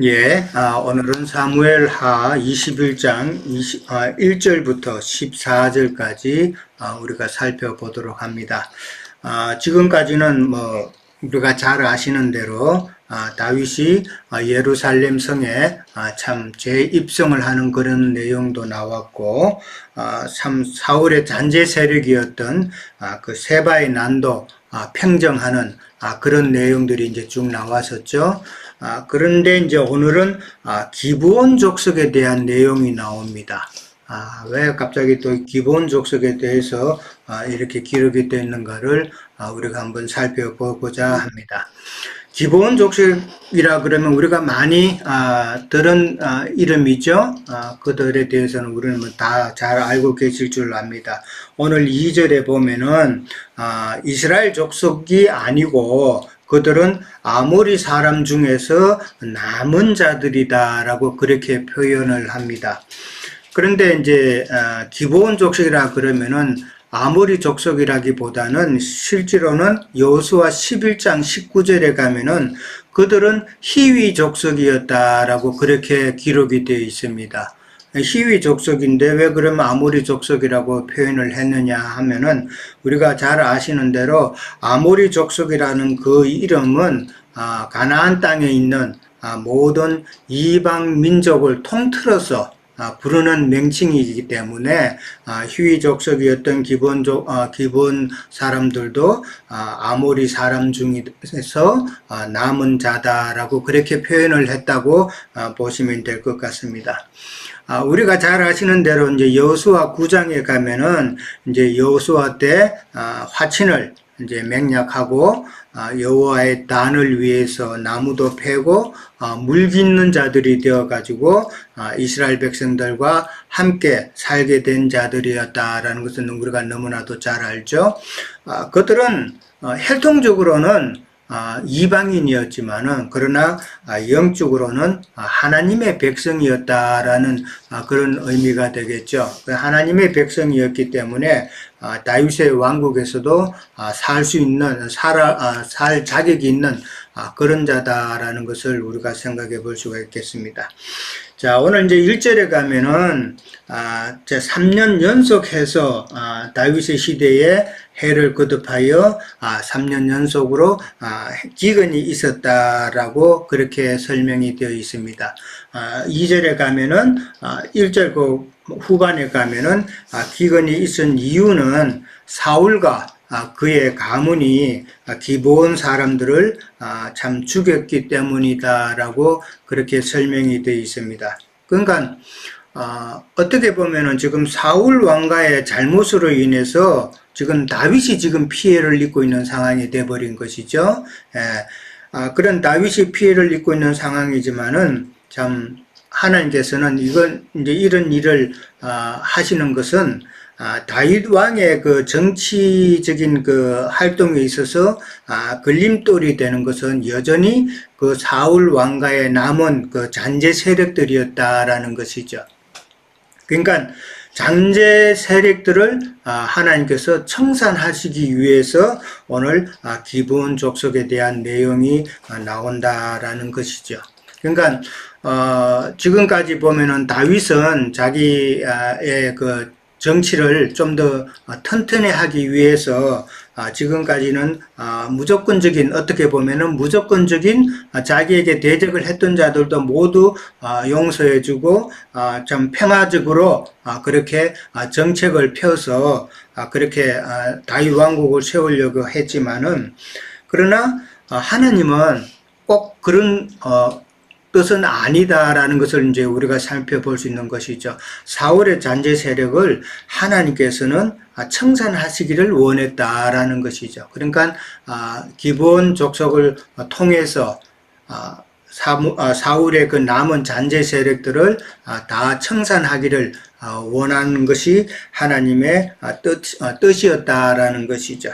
오늘은 사무엘하 21장 1절부터 14절까지 우리가 살펴보도록 합니다. 지금까지는 우리가 잘 아시는 대로 다윗이 예루살렘 성에 참 재입성을 하는 그런 내용도 나왔고, 참 사울의 잔재 세력이었던 그 세바의 난도 평정하는 그런 내용들이 이제 쭉 나왔었죠. 그런데 이제 오늘은 기브온 족속에 대한 내용이 나옵니다. 왜 갑자기 또 기브온 족속에 대해서 이렇게 기록이 되어 있는가를 우리가 한번 살펴보고자 합니다. 기브온 족속이라 그러면 우리가 많이 들은 이름이죠. 그들에 대해서는 우리는 다 잘 알고 계실 줄 압니다. 오늘 2절에 보면은 이스라엘 족속이 아니고 그들은 아모리 사람 중에서 남은 자들이다라고 그렇게 표현을 합니다. 그런데 이제 기브온 족속이라 그러면은 아모리 족속이라기보다는 실제로는 여호수아 11장 19절에 가면은 그들은 히위 족속이었다라고 그렇게 기록이 되어 있습니다. 히위 족속인데 왜 그러면 아모리 족속이라고 표현을 했느냐 하면은 우리가 잘 아시는 대로 아모리 족속이라는 그 이름은 가나안 땅에 있는 모든 이방 민족을 통틀어서 부르는 명칭이기 때문에 히위 족속이었던 기브온 사람들도 아모리 사람 중에서 남은 자다라고 그렇게 표현을 했다고 보시면 될 것 같습니다. 우리가 잘 아시는 대로 이제 여호수아 9장에 가면은 이제 여호수아 때 화친을 이제 맹약하고 여호와의 단을 위해서 나무도 패고 물 깃는 자들이 되어 가지고 이스라엘 백성들과 함께 살게 된 자들이었다라는 것은 우리가 너무나도 잘 알죠. 그들은 혈통적으로는 이방인이었지만은 그러나 영적으로는 하나님의 백성이었다라는 그런 의미가 되겠죠. 하나님의 백성이었기 때문에 다윗의 왕국에서도 살 수 있는 살 자격이 있는 그런 자다라는 것을 우리가 생각해 볼 수가 있겠습니다. 자, 오늘 이제 1절에 가면은 제 3년 연속해서 다윗의 시대에 해를 거듭하여 3년 연속으로 기근이 있었다라고 그렇게 설명이 되어 있습니다. 2절에 가면은 1절 그 후반에 가면은 기근이 있은 이유는 사울과 그의 가문이 기브온 사람들을 참 죽였기 때문이다라고 그렇게 설명이 되어 있습니다. 그러니까 어떻게 보면은 지금 사울 왕가의 잘못으로 인해서 지금 다윗이 지금 피해를 입고 있는 상황이 되어버린 것이죠. 그런 다윗이 피해를 입고 있는 상황이지만은 참 하나님께서는 이런 일을 하시는 것은 다윗 왕의 그 정치적인 그 활동에 있어서 걸림돌이 되는 것은 여전히 그 사울 왕가의 남은 그 잔재 세력들이었다라는 것이죠. 그러니까 잔재 세력들을 하나님께서 청산하시기 위해서 오늘 기브온 족속에 대한 내용이 나온다라는 것이죠. 그러니까 지금까지 보면은 다윗은 자기의 그 정치를 좀 더 튼튼히 하기 위해서 지금까지는 무조건적인, 어떻게 보면은 무조건적인 자기에게 대적을 했던 자들도 모두 용서해주고 좀 평화적으로 그렇게 정책을 펴서 그렇게 다윗 왕국을 세우려고 했지만은, 그러나 하나님은 꼭 그런 뜻은 아니다라는 것을 이제 우리가 살펴볼 수 있는 것이죠. 사울의 잔재 세력을 하나님께서는 청산하시기를 원했다라는 것이죠. 그러니까 기브온 족속을 통해서 사울의 그 남은 잔재 세력들을 다 청산하기를 원하는 것이 하나님의 뜻이었다라는 것이죠.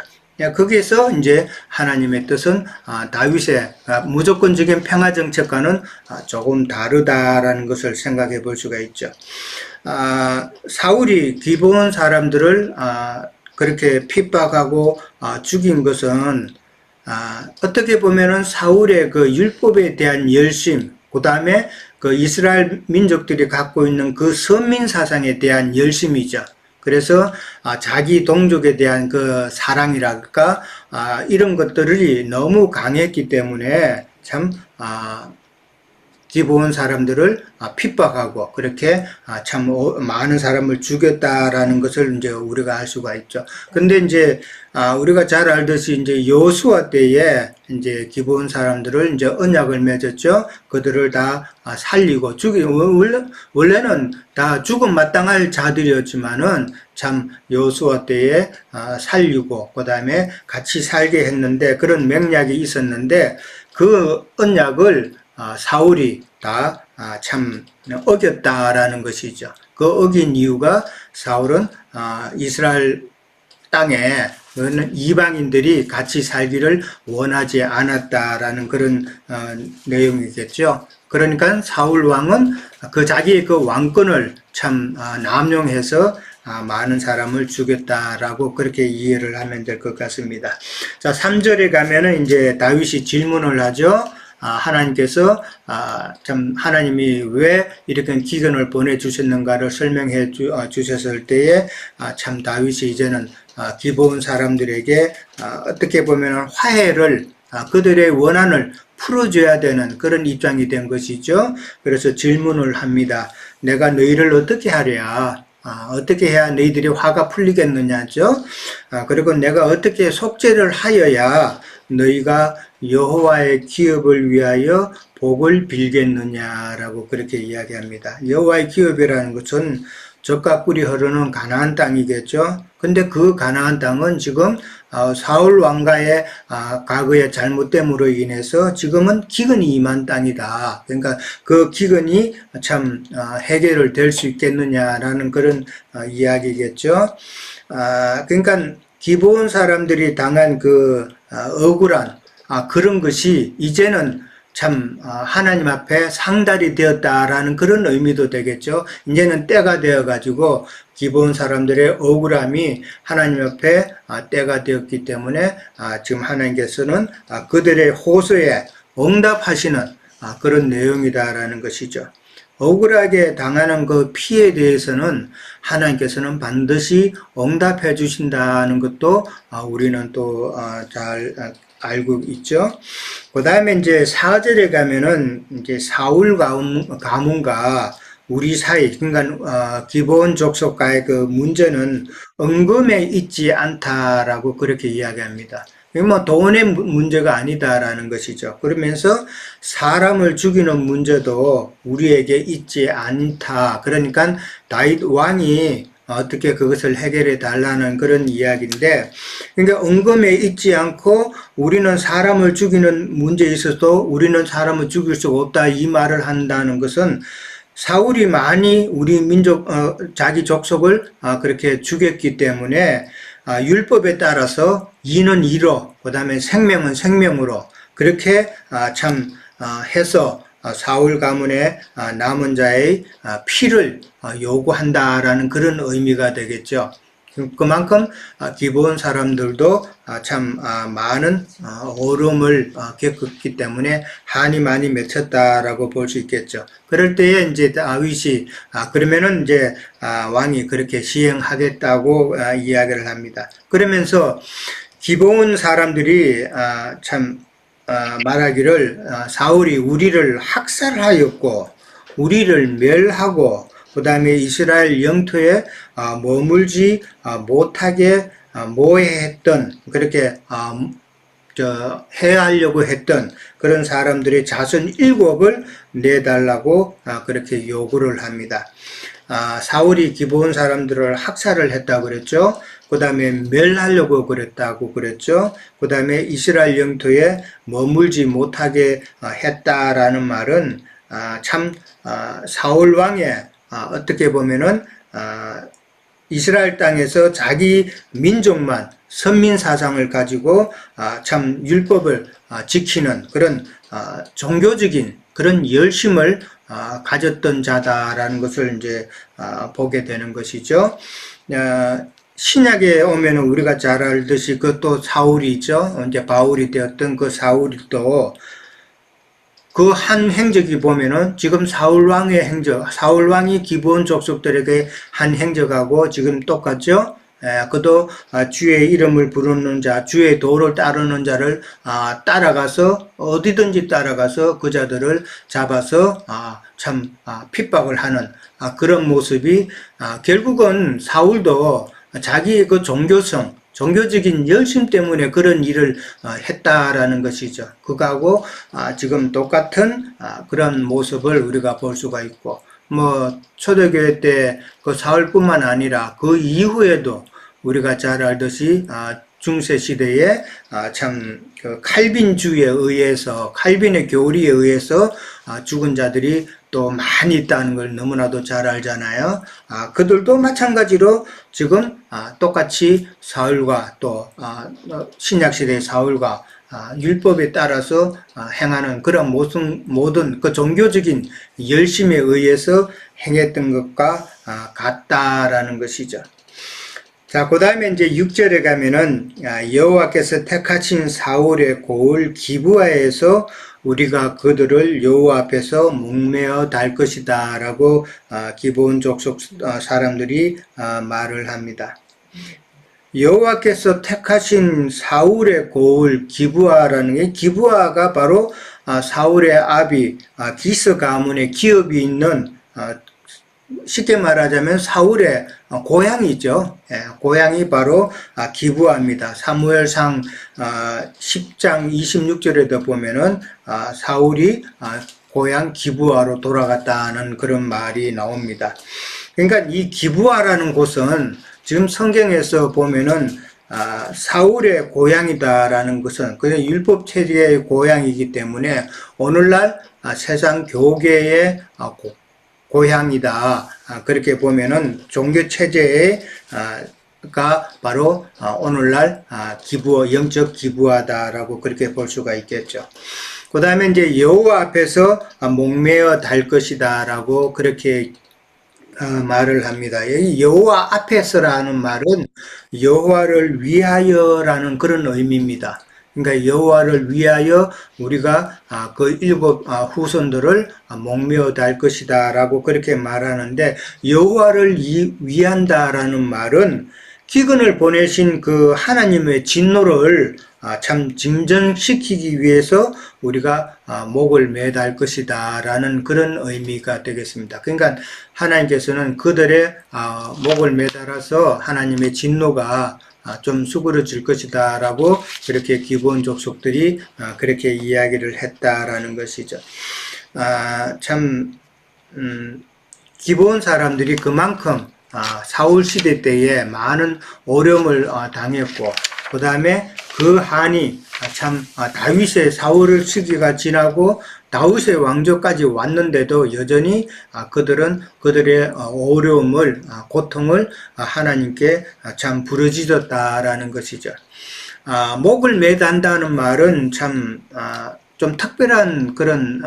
거기에서 이제 하나님의 뜻은 다윗의 무조건적인 평화 정책과는 조금 다르다라는 것을 생각해 볼 수가 있죠. 사울이 기브온 사람들을 그렇게 핍박하고 죽인 것은 어떻게 보면은 사울의 그 율법에 대한 열심, 그 다음에 그 이스라엘 민족들이 갖고 있는 그 선민 사상에 대한 열심이죠. 그래서 자기 동족에 대한 그 사랑이랄까 이런 것들이 너무 강했기 때문에 참 기브온 사람들을 핍박하고 그렇게 참 많은 사람을 죽였다라는 것을 이제 우리가 알 수가 있죠. 근데 이제 우리가 잘 알듯이 이제 여호수아 때에 이제 기브온 사람들을 이제 언약을 맺었죠. 그들을 다 살리고 원래는 다 죽음 마땅할 자들이었지만은 참 여호수아 때에 살리고 그다음에 같이 살게 했는데 그런 맥락이 있었는데 그 언약을 사울이 다 참 어겼다라는 것이죠. 그 어긴 이유가 사울은 이스라엘 땅에 이방인들이 같이 살기를 원하지 않았다라는 그런 내용이겠죠. 그러니까 사울 왕은 그 자기의 그 왕권을 참 남용해서 많은 사람을 죽였다라고 그렇게 이해를 하면 될 것 같습니다. 자, 3절에 가면은 이제 다윗이 질문을 하죠. 하나님께서 참 하나님이 왜 이렇게 기근을 보내주셨는가를 설명해 주셨을 때에 참 다윗이 이제는 기브온 사람들에게 어떻게 보면 화해를 그들의 원한을 풀어줘야 되는 그런 입장이 된 것이죠. 그래서 질문을 합니다. 내가 너희를 어떻게 하랴? 어떻게 해야 너희들이 화가 풀리겠느냐죠. 그리고 내가 어떻게 속죄를 하여야 너희가 여호와의 기업을 위하여 복을 빌겠느냐라고 그렇게 이야기합니다. 여호와의 기업이라는 것은 젖과 꿀이 흐르는 가나안 땅이겠죠. 근데 그 가나안 땅은 지금 사울 왕가의 과거의 잘못됨으로 인해서 지금은 기근이 임한 땅이다. 그러니까 그 기근이 참 해결을 될 수 있겠느냐라는 그런 이야기겠죠. 그러니까 기브온 사람들이 당한 그 억울한 그런 것이 이제는 참 하나님 앞에 상달이 되었다라는 그런 의미도 되겠죠. 이제는 때가 되어가지고 기브온 사람들의 억울함이 하나님 앞에 때가 되었기 때문에 지금 하나님께서는 그들의 호소에 응답하시는 그런 내용이다라는 것이죠. 억울하게 당하는 그 피해에 대해서는 하나님께서는 반드시 응답해 주신다는 것도 우리는 또 잘 알고 있죠. 그 다음에 이제 4절에 가면은 이제 사울 가문과 우리 사이, 그러니까 기브온 족속과의 그 문제는 은금에 있지 않다라고 그렇게 이야기합니다. 뭐 돈의 문제가 아니다라는 것이죠. 그러면서 사람을 죽이는 문제도 우리에게 있지 않다. 그러니까 다윗 왕이 어떻게 그것을 해결해 달라는 그런 이야기인데, 그러니까 은금에 있지 않고 우리는 사람을 죽이는 문제에 있어서 우리는 사람을 죽일 수 없다 이 말을 한다는 것은 사울이 많이 우리 민족 자기 족속을 그렇게 죽였기 때문에 율법에 따라서 이는 이로 그다음에 생명은 생명으로 그렇게 참 해서 사울 가문의 남은 자의 피를 요구한다라는 그런 의미가 되겠죠. 그만큼 기브온 사람들도 참 많은 어려움을 겪었기 때문에 한이 많이 맺혔다라고 볼 수 있겠죠. 그럴 때에 이제 다윗이 그러면은 이제 왕이 그렇게 시행하겠다고 이야기를 합니다. 그러면서 기브온 사람들이 참 말하기를 사울이 우리를 학살하였고 우리를 멸하고 그 다음에 이스라엘 영토에 머물지 못하게 모해했던 그렇게 해하려고 했던 그런 사람들의 자손 7을 내달라고 그렇게 요구를 합니다. 사울이 기브온 사람들을 학살을 했다고 그랬죠. 그 다음에 멸하려고 그랬다고 그랬죠. 그 다음에 이스라엘 영토에 머물지 못하게 했다라는 말은 참 사울 왕의 어떻게 보면은 이스라엘 땅에서 자기 민족만 선민 사상을 가지고 참 율법을 지키는 그런 종교적인 그런 열심을 가졌던 자다라는 것을 이제 보게 되는 것이죠. 신약에 오면은 우리가 잘 알듯이 그 또 사울이 있죠. 이제 바울이 되었던 그 사울이 또 그 한 행적이 보면은 지금 사울 왕의 행적, 사울 왕이 기브온 족속들에게 한 행적하고 지금 똑같죠? 그도 주의 이름을 부르는 자, 주의 도를 따르는 자를 따라가서 어디든지 따라가서 그 자들을 잡아서 참 핍박을 하는 그런 모습이 결국은 사울도 자기의 그 종교성, 종교적인 열심 때문에 그런 일을 했다라는 것이죠. 그거하고 지금 똑같은 그런 모습을 우리가 볼 수가 있고, 뭐 초대교회 때 그 사울뿐만 아니라 그 이후에도 우리가 잘 알듯이 중세 시대에 참 그 칼빈주의에 의해서, 칼빈의 교리에 의해서 죽은 자들이 또 많이 있다는 걸 너무나도 잘 알잖아요. 그들도 마찬가지로 지금 똑같이 사울과 또 신약시대의 사울과 율법에 따라서 행하는 그런 모든 그 종교적인 열심에 의해서 행했던 것과 같다라는 것이죠. 자, 그 다음에 이제 6절에 가면은 여호와께서 택하신 사울의 고을 기브아에서 우리가 그들을 여호와 앞에서 목매어 달 것이다 라고 기브온 족속 사람들이 말을 합니다. 여호와께서 택하신 사울의 고을 기브아라는 게, 기브아가 바로 사울의 아비 기스 가문의 기업이 있는, 쉽게 말하자면 사울의 고향이죠. 고향이 바로 기브아입니다. 사무엘상 10장 26절에도 보면은 사울이 고향 기브아로 돌아갔다는 그런 말이 나옵니다. 그러니까 이 기브아라는 곳은 지금 성경에서 보면은 사울의 고향이다라는 것은 그냥 율법 체제의 고향이기 때문에 오늘날 세상 교계의 고향이다. 그렇게 보면은 종교 체제의 가 바로 오늘날 기부어, 영적 기부하다라고 그렇게 볼 수가 있겠죠. 그 다음에 이제 여호와 앞에서 목매어 달 것이다라고 그렇게 말을 합니다. 여기 여호와 앞에서라는 말은 여호와를 위하여라는 그런 의미입니다. 그러니까 여호와를 위하여 우리가 그 일곱 후손들을 목매어 달 것이다라고 그렇게 말하는데, 여호와를 위한다라는 말은 기근을 보내신 그 하나님의 진노를 참 진정시키기 위해서 우리가 목을 매달 것이다 라는 그런 의미가 되겠습니다. 그러니까 하나님께서는 그들의 목을 매달아서 하나님의 진노가 좀 수그러질 것이다 라고 그렇게 기브온 족속들이 그렇게 이야기를 했다라는 것이죠. 참 기브온 사람들이 그만큼 사울 시대 때에 많은 어려움을 당했고, 그 다음에 그 한이 참 다윗의 사울의 시기가 지나고 다윗의 왕조까지 왔는데도 여전히 그들은 그들의 어려움을, 고통을 하나님께 참 부르짖었다라는 것이죠. 목을 매단다는 말은 참 좀 특별한 그런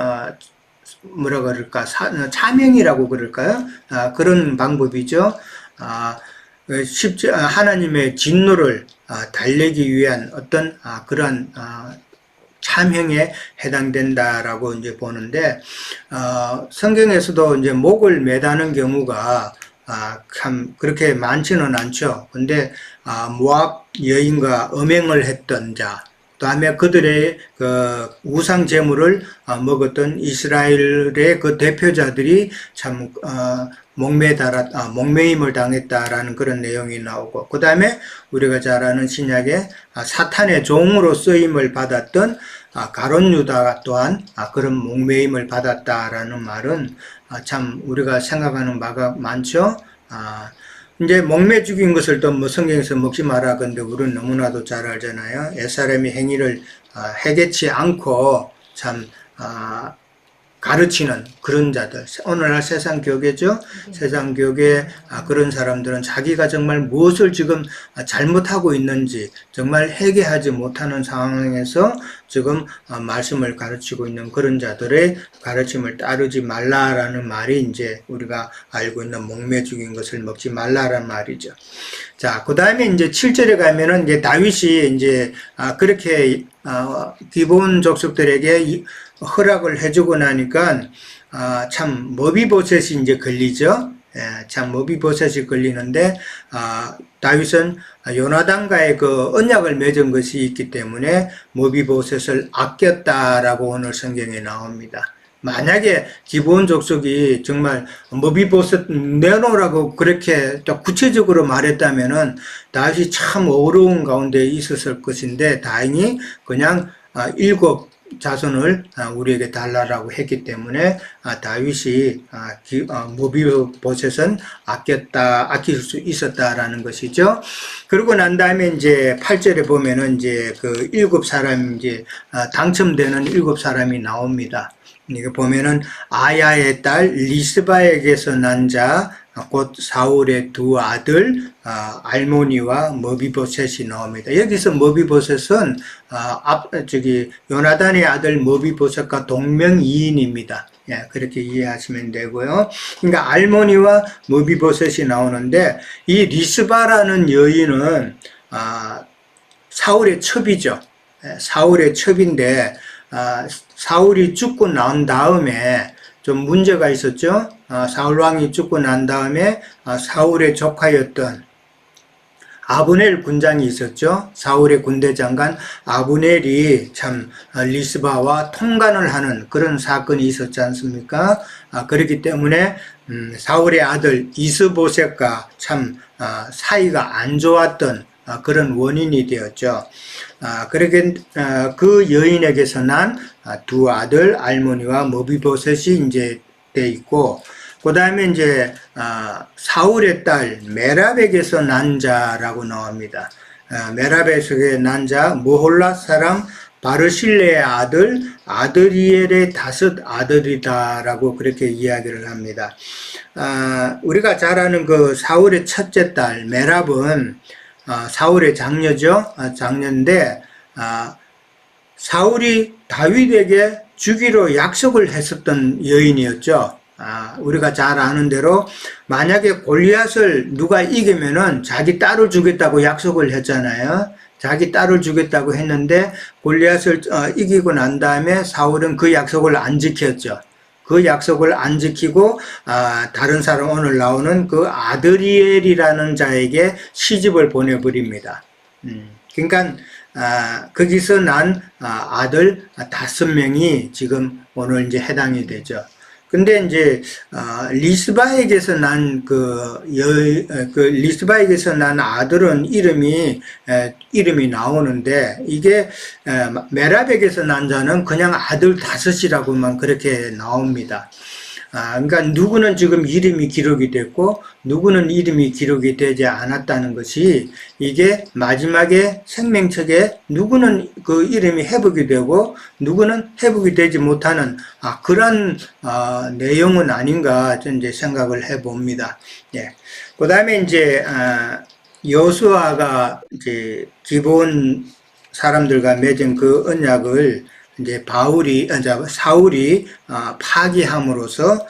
뭐라 그럴까, 차명이라고 그럴까요? 그런 방법이죠. 하나님의 진노를 달래기 위한 어떤 그러한 참형에 해당된다라고 이제 보는데, 성경에서도 이제 목을 매다는 경우가 참 그렇게 많지는 않죠. 근데 모압 여인과 음행을 했던 자, 다음에 그들의 그 우상 제물을 먹었던 이스라엘의 그 대표자들이 참 목매임을 당했다라는 그런 내용이 나오고, 그 다음에 우리가 잘 아는 신약에 사탄의 종으로 쓰임을 받았던 가룟 유다가 또한 그런 목매임을 받았다라는 말은 참 우리가 생각하는 바가 많죠. 이제 목매 죽인 것을 또 뭐 성경에서 먹지 마라 근데 우리는 너무나도 잘 알잖아요. 옛사람이 행위를 해개치 않고 참 가르치는 그런 자들, 오늘날 세상 교계죠. 세상 교계 그런 사람들은 자기가 정말 무엇을 지금 잘못하고 있는지 정말 회개하지 못하는 상황에서 지금 말씀을 가르치고 있는 그런 자들의 가르침을 따르지 말라라는 말이 이제 우리가 알고 있는 목매 죽인 것을 먹지 말라라는 말이죠. 자, 그 다음에 이제 7절에 가면은 이제 다윗이 이제 그렇게 기본 족속들에게 허락을 해주고 나니까 참 머비보셋이 이제 걸리죠. 참 머비보셋이 걸리는데 다윗은 요나단과의 그 언약을 맺은 것이 있기 때문에 머비보셋을 아꼈다라고 오늘 성경에 나옵니다. 만약에 기브온 족속이 정말 머비보셋 내놓으라고 그렇게 또 구체적으로 말했다면은 다윗이 참 어려운 가운데 있었을 것인데 다행히 그냥 7 자손을 우리에게 달라라고 했기 때문에 다윗이 머비보셋은 아낄 수 있었다라는 것이죠. 그러고 난 다음에 이제 8절에 보면은 이제 그 7사람 이제 당첨되는 7사람이 나옵니다. 이거 보면은 아야의 딸 리스바에게서 난 자 곧 사울의 두 아들 알모니와 머비보셋이 나옵니다. 여기서 머비보셋은 요나단의 아들 머비보셋과 동명이인입니다. 그렇게 이해하시면 되고요. 그러니까 알모니와 머비보셋이 나오는데 이 리스바라는 여인은 사울의 첩이죠. 사울의 첩인데 사울이 죽고 난 다음에 좀 문제가 있었죠. 사울 왕이 죽고 난 다음에 사울의 조카였던 아브넬 군장이 있었죠. 사울의 군대 장관 아브넬이 참 리스바와 통간을 하는 그런 사건이 있었지 않습니까? 그렇기 때문에 사울의 아들 이스보셋과 참 사이가 안 좋았던 그런 원인이 되었죠. 그렇게 그 여인에게서 난 두 아들 알모니와 머비보셋이 이제 돼 있고, 그 다음에 이제 사울의 딸 메랍에게서 난 자라고 나옵니다. 메랍에서 난 자 모홀라 사람 바르실레의 아들 아드리엘의 5 아들이다라고 그렇게 이야기를 합니다. 우리가 잘 아는 그 사울의 첫째 딸 메랍은 사울의 장녀죠. 장녀인데 사울이 다윗에게 주기로 약속을 했었던 여인이었죠. 우리가 잘 아는 대로 만약에 골리앗을 누가 이기면은 자기 딸을 주겠다고 약속을 했잖아요. 자기 딸을 주겠다고 했는데 골리앗을 이기고 난 다음에 사울은 그 약속을 안 지켰죠. 그 약속을 안 지키고 다른 사람 오늘 나오는 그 아드리엘이라는 자에게 시집을 보내버립니다. 그러니까 거기서 난 아들 5명이 지금 오늘 이제 해당이 되죠. 근데 이제 리스바에게서 난 리스바에게서 난 아들은 이름이 나오는데 이게 메랍에게서 난 자는 그냥 아들 5이라고만 그렇게 나옵니다. 그러니까 누구는 지금 이름이 기록이 됐고 누구는 이름이 기록이 되지 않았다는 것이 이게 마지막에 생명책에 누구는 그 이름이 회복이 되고 누구는 회복이 되지 못하는 그런 내용은 아닌가 이제 생각을 해봅니다. 예. 그 다음에 이제 여호수아가 이제 기본 사람들과 맺은 그 언약을 이제 사울이 파기함으로써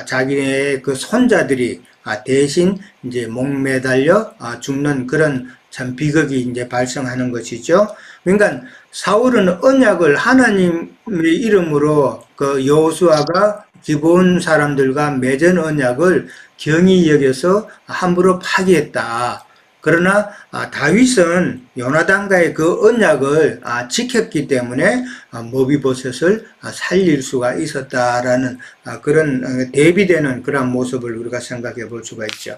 자기의 그 손자들이 대신 이제 목매달려 죽는 그런 참 비극이 이제 발생하는 것이죠. 그러니까 사울은 언약을 하나님의 이름으로 그 여호수아가 기본 사람들과 맺은 언약을 경히 여겨서 함부로 파기했다. 그러나 다윗은 요나단과의 그 언약을 지켰기 때문에 머비보셋을 살릴 수가 있었다라는 그런 대비되는 그런 모습을 우리가 생각해 볼 수가 있죠.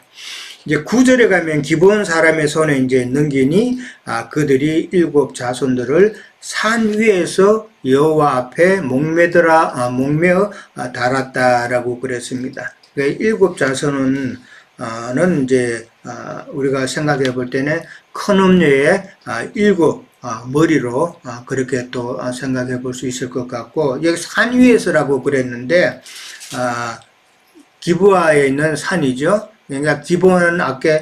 이제 9절에 가면 기본 사람의 손에 이제 넘기니 그들이 7 자손들을 산 위에서 여호와 앞에 목매어 달았다라고 그랬습니다. 7 자손은 이제 우리가 생각해 볼 때는 큰 음녀의 7 머리로 그렇게 또 생각해 볼 수 있을 것 같고, 여기 산 위에서라고 그랬는데 기브아에 있는 산이죠. 그러니까 기본은 아까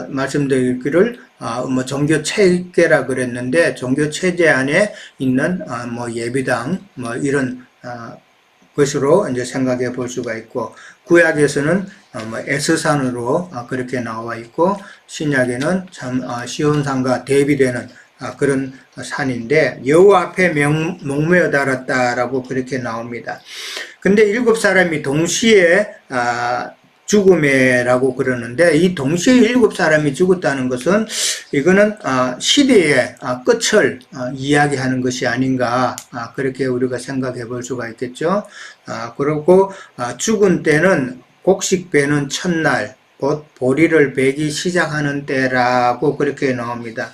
말씀드리기를 뭐 종교 체계라 그랬는데 종교 체제 안에 있는 뭐 예배당 뭐 이런 것으로 이제 생각해 볼 수가 있고, 구약에서는 뭐 에스산으로 그렇게 나와 있고, 신약에는 참 시온산과 대비되는 그런 산인데 여호와 앞에 목매어 달았다라고 그렇게 나옵니다. 근데 7사람이 동시에 죽음에라고 그러는데 이 동시에 7사람이 죽었다는 것은 이거는 시대의 끝을 이야기하는 것이 아닌가 그렇게 우리가 생각해 볼 수가 있겠죠. 그리고 죽은 때는 곡식 베는 첫날 곧 보리를 베기 시작하는 때라고 그렇게 나옵니다.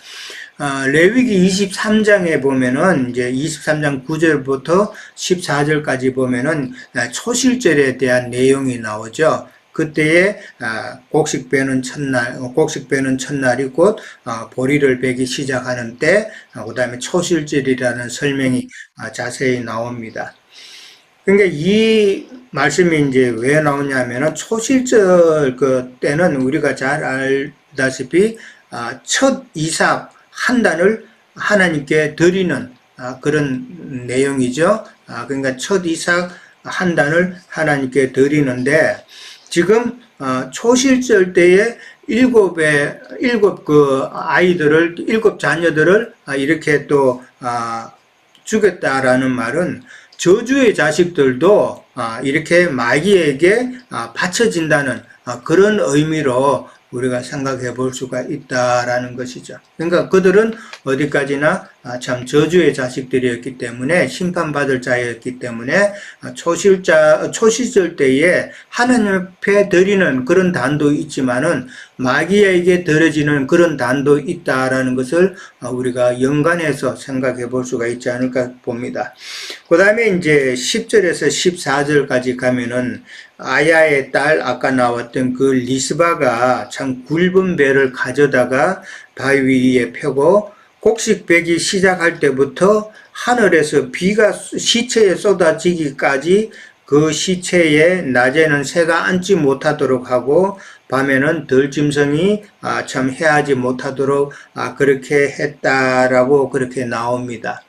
레위기 23장에 보면은 이제 23장 9절부터 14절까지 보면은 초실절에 대한 내용이 나오죠. 그때에 곡식 베는 첫날이 곧 보리를 베기 시작하는 때, 그다음에 초실절이라는 설명이 자세히 나옵니다. 그러니까 이 말씀이 이제 왜 나오냐면은 초실절 그 때는 우리가 잘 알다시피 첫 이삭 한 단을 하나님께 드리는 그런 내용이죠. 그러니까 첫 이삭 한 단을 하나님께 드리는데 지금 초실절 때에 일곱 자녀들을 이렇게 또 죽였다라는 말은 저주의 자식들도 이렇게 마귀에게 바쳐진다는 그런 의미로 우리가 생각해 볼 수가 있다라는 것이죠. 그러니까 그들은 어디까지나 참 저주의 자식들이었기 때문에 심판받을 자였기 때문에 초시절 때에 하나님 앞에 드리는 그런 단도 있지만은 마귀에게 드려지는 그런 단도 있다라는 것을 우리가 연관해서 생각해 볼 수가 있지 않을까 봅니다. 그 다음에 이제 10절에서 14절까지 가면은 아야의 딸 아까 나왔던 그 리스바가 참 굵은 배를 가져다가 바위 위에 펴고 곡식 베기 시작할 때부터 하늘에서 비가 시체에 쏟아지기까지 그 시체에 낮에는 새가 앉지 못하도록 하고 밤에는 들짐승이 참 해하지 못하도록 그렇게 했다라고 그렇게 나옵니다.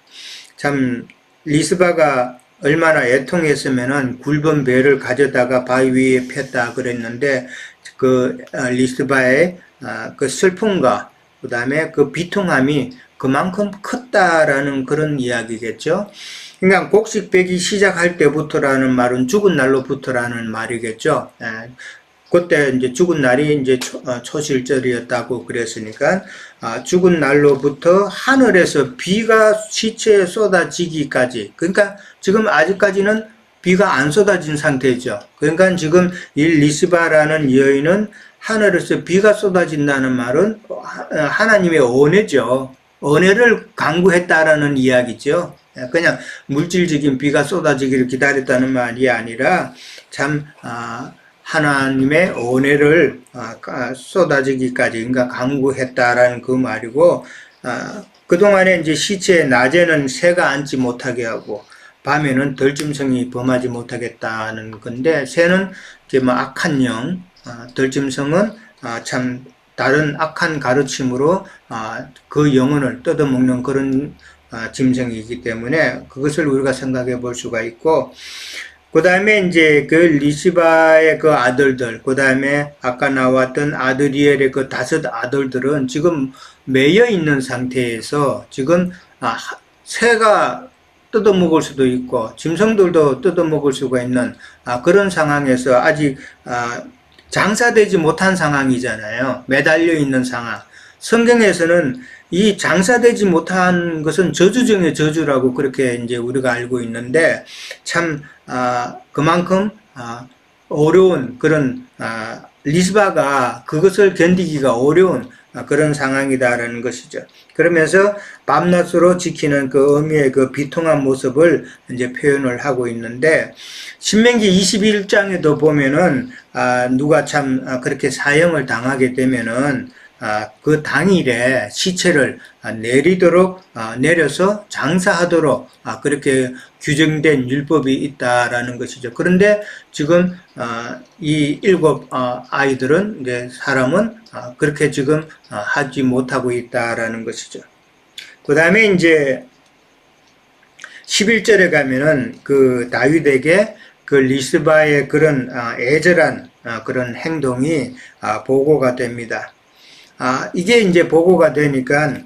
참 리스바가 얼마나 애통했으면은 굵은 배를 가져다가 바위 위에 폈다 그랬는데 그 리스바의 그 슬픔과 그 다음에 그 비통함이 그만큼 컸다라는 그런 이야기겠죠. 그러니까 곡식 베기 시작할 때부터라는 말은 죽은 날로부터라는 말이겠죠. 그때 이제 죽은 날이 이제 초실절이었다고 그랬으니까 죽은 날로부터 하늘에서 비가 시체에 쏟아지기까지, 그러니까 지금 아직까지는 비가 안 쏟아진 상태죠. 그러니까 지금 이 리스바라는 여인은 하늘에서 비가 쏟아진다는 말은 하나님의 은혜죠. 은혜를 간구했다라는 이야기죠. 그냥 물질적인 비가 쏟아지기를 기다렸다는 말이 아니라 참 하나님의 은혜를 쏟아지기까지 그러니까 간구했다라는 그 말이고, 그동안에 이제 시체에 낮에는 새가 앉지 못하게 하고 밤에는 들짐승이 범하지 못하겠다는 건데, 새는 이제 뭐 악한 영, 들짐승은 참 다른 악한 가르침으로 그 영혼을 뜯어먹는 그런 짐승이기 때문에 그것을 우리가 생각해 볼 수가 있고, 그 다음에 이제 그 리시바의 그 아들들, 그 다음에 아까 나왔던 아드리엘의 그 5 아들들은 지금 매여 있는 상태에서 지금 새가 뜯어먹을 수도 있고 짐승들도 뜯어먹을 수가 있는 그런 상황에서 아직 장사되지 못한 상황이잖아요. 매달려 있는 상황. 성경에서는 이 장사되지 못한 것은 저주 중의 저주라고 그렇게 이제 우리가 알고 있는데, 참 그만큼 어려운 그런 리스바가 그것을 견디기가 어려운 그런 상황이다라는 것이죠. 그러면서 밤낮으로 지키는 그 어미의 그 비통한 모습을 이제 표현을 하고 있는데, 신명기 21장에도 보면은 누가 참 그렇게 사형을 당하게 되면은 그 당일에 시체를 내려서 장사하도록 그렇게 규정된 율법이 있다라는 것이죠. 그런데 지금 이 7 아이들은 이제 사람은 그렇게 지금 하지 못하고 있다라는 것이죠. 그 다음에 이제 11절에 가면은 그 다윗에게 그 리스바의 그런 애절한 그런 행동이 보고가 됩니다. 이게 이제 보고가 되니까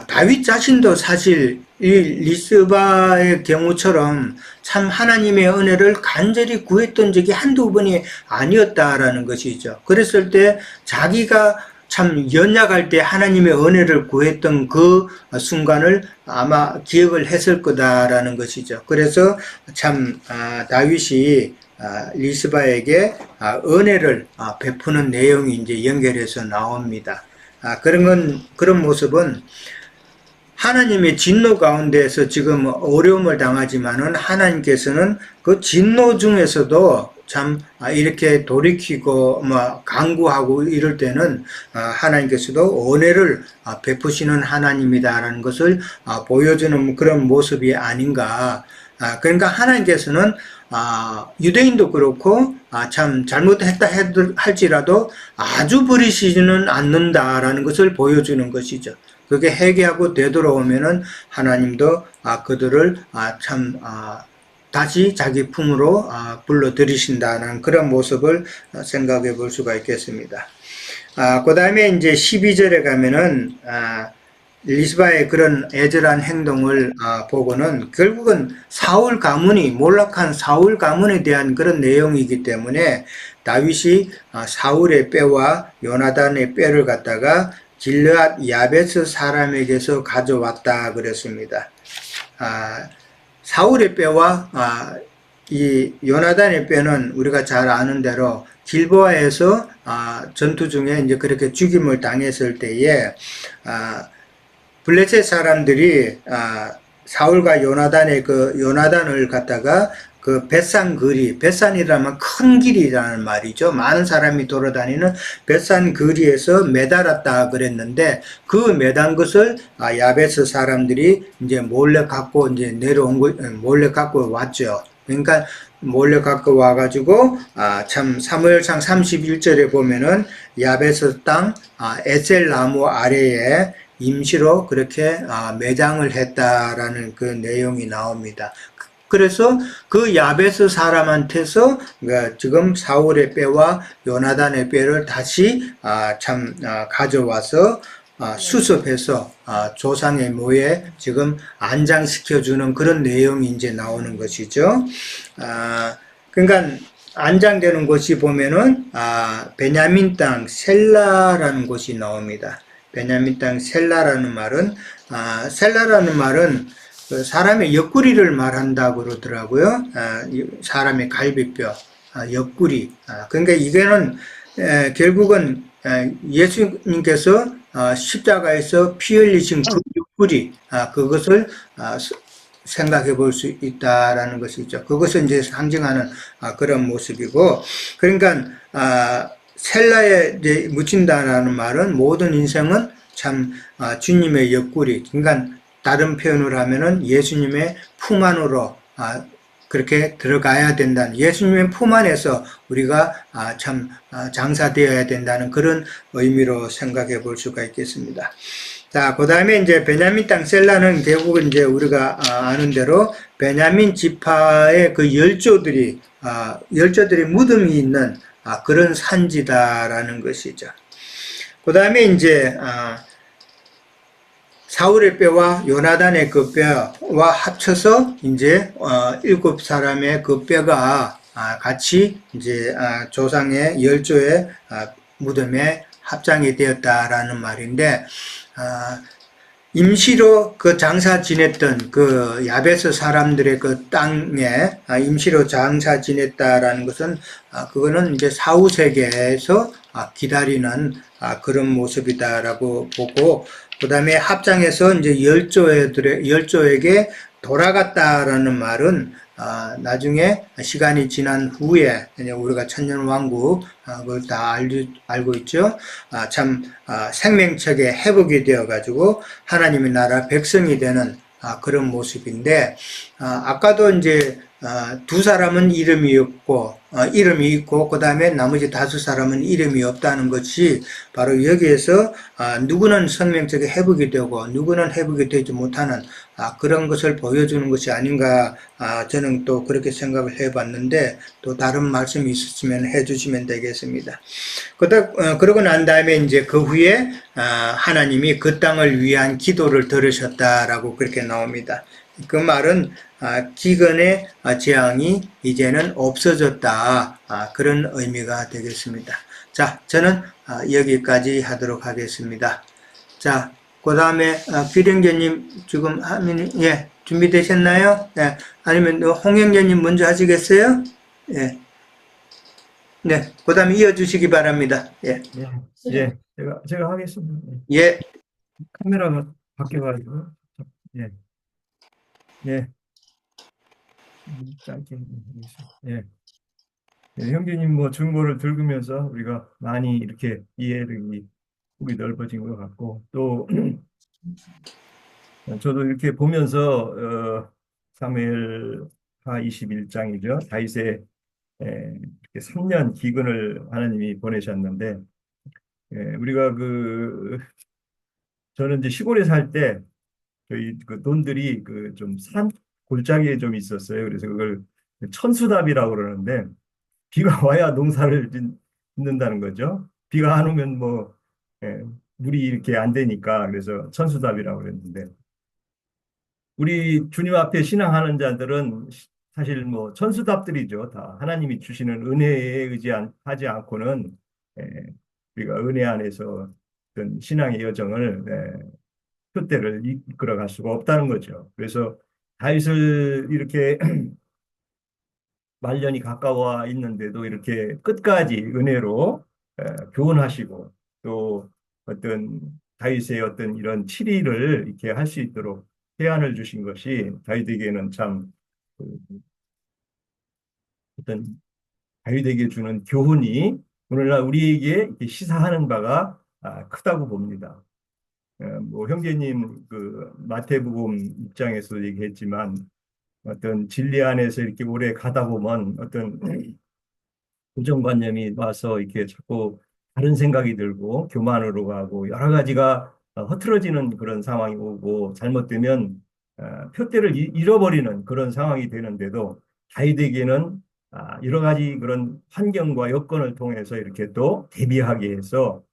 다윗 자신도 사실 이 리스바의 경우처럼 참 하나님의 은혜를 간절히 구했던 적이 한두 번이 아니었다라는 것이죠. 그랬을 때 자기가 참 연약할 때 하나님의 은혜를 구했던 그 순간을 아마 기억을 했을 거다라는 것이죠. 그래서 참 다윗이 리스바에게 은혜를 베푸는 내용이 이제 연결해서 나옵니다. 그런 모습은 하나님의 진노 가운데에서 지금 어려움을 당하지만은 하나님께서는 그 진노 중에서도 참 이렇게 돌이키고 간구하고 이럴 때는 하나님께서도 은혜를 베푸시는 하나님이다라는 것을 보여주는 그런 모습이 아닌가. 그러니까 하나님께서는 유대인도 그렇고 참 잘못했다 할지라도 아주 버리시지는 않는다라는 것을 보여주는 것이죠. 그게 회개하고 되돌아오면은 하나님도 그들을 다시 자기 품으로 불러들이신다는 그런 모습을 생각해 볼 수가 있겠습니다. 그 다음에 이제 12절에 가면은 리스바의 그런 애절한 행동을 보고는 결국은 사울 가문이 몰락한 사울 가문에 대한 그런 내용이기 때문에 다윗이 사울의 뼈와 요나단의 뼈를 갖다가 길르앗 야베스 사람에게서 가져왔다 그랬습니다. 사울의 뼈와 이 요나단의 뼈는 우리가 잘 아는 대로 길보아에서 전투 중에 이제 그렇게 죽임을 당했을 때에 블레셋 사람들이 사울과 요나단의 요나단을 갖다가 그 벳산이라면 큰 길이라는 말이죠. 많은 사람이 돌아다니는 벳산 거리에서 매달았다 그랬는데 그 매단 것을 야베스 사람들이 이제 몰래 갖고 이제 몰래 갖고 왔죠. 그러니까 몰래 갖고 와가지고 참 사무엘상 31절에 보면은 야베스 땅 에셀 나무 아래에 임시로 그렇게 매장을 했다라는 그 내용이 나옵니다. 그래서 그 야베스 사람한테서 지금 사울의 뼈와 요나단의 뼈를 다시 가져와서 수습해서 조상의 묘에 지금 안장시켜주는 그런 내용이 이제 나오는 것이죠. 그러니까 안장되는 곳이 보면은 베냐민 땅 셀라라는 곳이 나옵니다. 베냐민 땅 셀라라는 말은 그 사람의 옆구리를 말한다고 그러더라고요. 사람의 갈비뼈, 옆구리. 그러니까 이게는 결국은 예수님께서 십자가에서 피 흘리신 그 옆구리, 그것을 생각해 볼 수 있다라는 것이죠. 그것을 이제 상징하는 그런 모습이고, 그러니까 셀라에 이제 묻힌다라는 말은 모든 인생은 참 주님의 옆구리, 그러니까 다른 표현을 하면은 예수님의 품 안으로 그렇게 들어가야 된다는, 예수님의 품 안에서 우리가 참 장사되어야 된다는 그런 의미로 생각해 볼 수가 있겠습니다. 자, 그 다음에 이제 베냐민 땅 셀라는 결국은 이제 우리가 아는 대로 베냐민 지파의 그 열조들이 무덤이 있는 그런 산지다라는 것이죠. 그 다음에 이제 사울의 뼈와 요나단의 그 뼈와 합쳐서 이제 7사람의 그 뼈가 같이 이제 조상의 열조의 무덤에 합장이 되었다라는 말인데, 임시로 그 장사 지냈던 그 야베스 사람들의 그 땅에 임시로 장사 지냈다라는 것은 그거는 이제 사후세계에서 기다리는 그런 모습이다라고 보고, 그 다음에 합장해서 이제 열조에게 돌아갔다라는 말은 나중에 시간이 지난 후에 우리가 천년왕국 그걸 다 알고 있죠. 참 생명체계 회복이 되어 가지고 하나님의 나라 백성이 되는 그런 모습인데, 아까도 이제 두 사람은 이름이 있고, 그 다음에 나머지 다섯 사람은 이름이 없다는 것이 바로 여기에서 누구는 생명적인 회복이 되고, 누구는 회복이 되지 못하는 그런 것을 보여주는 것이 아닌가, 저는 또 그렇게 생각을 해봤는데, 또 다른 말씀이 있으시면 해주시면 되겠습니다. 그러고 난 다음에 이제 그 후에 하나님이 그 땅을 위한 기도를 들으셨다라고 그렇게 나옵니다. 그 말은 기근의 재앙이 이제는 없어졌다. 그런 의미가 되겠습니다. 자, 저는 여기까지 하도록 하겠습니다. 자, 그 다음에 비령제님 지금 하면 예 준비되셨나요? 예, 아니면 홍영재님 먼저 하시겠어요? 예, 네, 그 다음에 이어주시기 바랍니다. 예, 예, 예, 제가 하겠습니다. 예, 카메라가 바뀌어가지고, 예, 예, 짧게 하겠습니다. 예, 예, 형제님 뭐 중보를 들으면서 우리가 많이 이렇게 이해력이 폭이 넓어진 것 같고, 또 저도 이렇게 보면서 사무엘하 21장이죠. 다윗의 이렇게 3년 기근을 하나님이 보내셨는데, 우리가 저는 이제 시골에 살 때 저희 그 돈들이 그 좀 산 골짜기에 좀 있었어요. 그래서 그걸 천수답이라고 그러는데 비가 와야 농사를 짓는다는 거죠. 비가 안 오면 뭐 예, 물이 이렇게 안 되니까 그래서 천수답이라고 그랬는데 우리 주님 앞에 신앙하는 자들은 사실 뭐 천수답들이죠. 다 하나님이 주시는 은혜에 의지하지 않고는 예, 우리가 은혜 안에서 어떤 신앙의 여정을 표대를 이끌어갈 수가 없다는 거죠. 그래서 다윗을 이렇게 말년이 가까워 있는데도 이렇게 끝까지 은혜로 교훈하시고 또 어떤 다윗의 어떤 이런 치리를 이렇게 할 수 있도록 해안을 주신 것이 다윗에게는 참 어떤 다윗에게 주는 교훈이 오늘날 우리에게 이렇게 시사하는 바가 크다고 봅니다. 뭐 형제님 그 마태복음 입장에서 얘기했지만 어떤 진리 안에서 이렇게 오래 가다 보면 어떤 고정관념이 와서 이렇게 자꾸 다른 생각이 들고 교만으로 가고 여러 가지가 흐트러지는 그런 상황이 오고 잘못되면 표대를 잃어버리는 그런 상황이 되는데도 다윗에게는 여러 가지 그런 환경과 여건을 통해서 이렇게 또 대비하기 위해서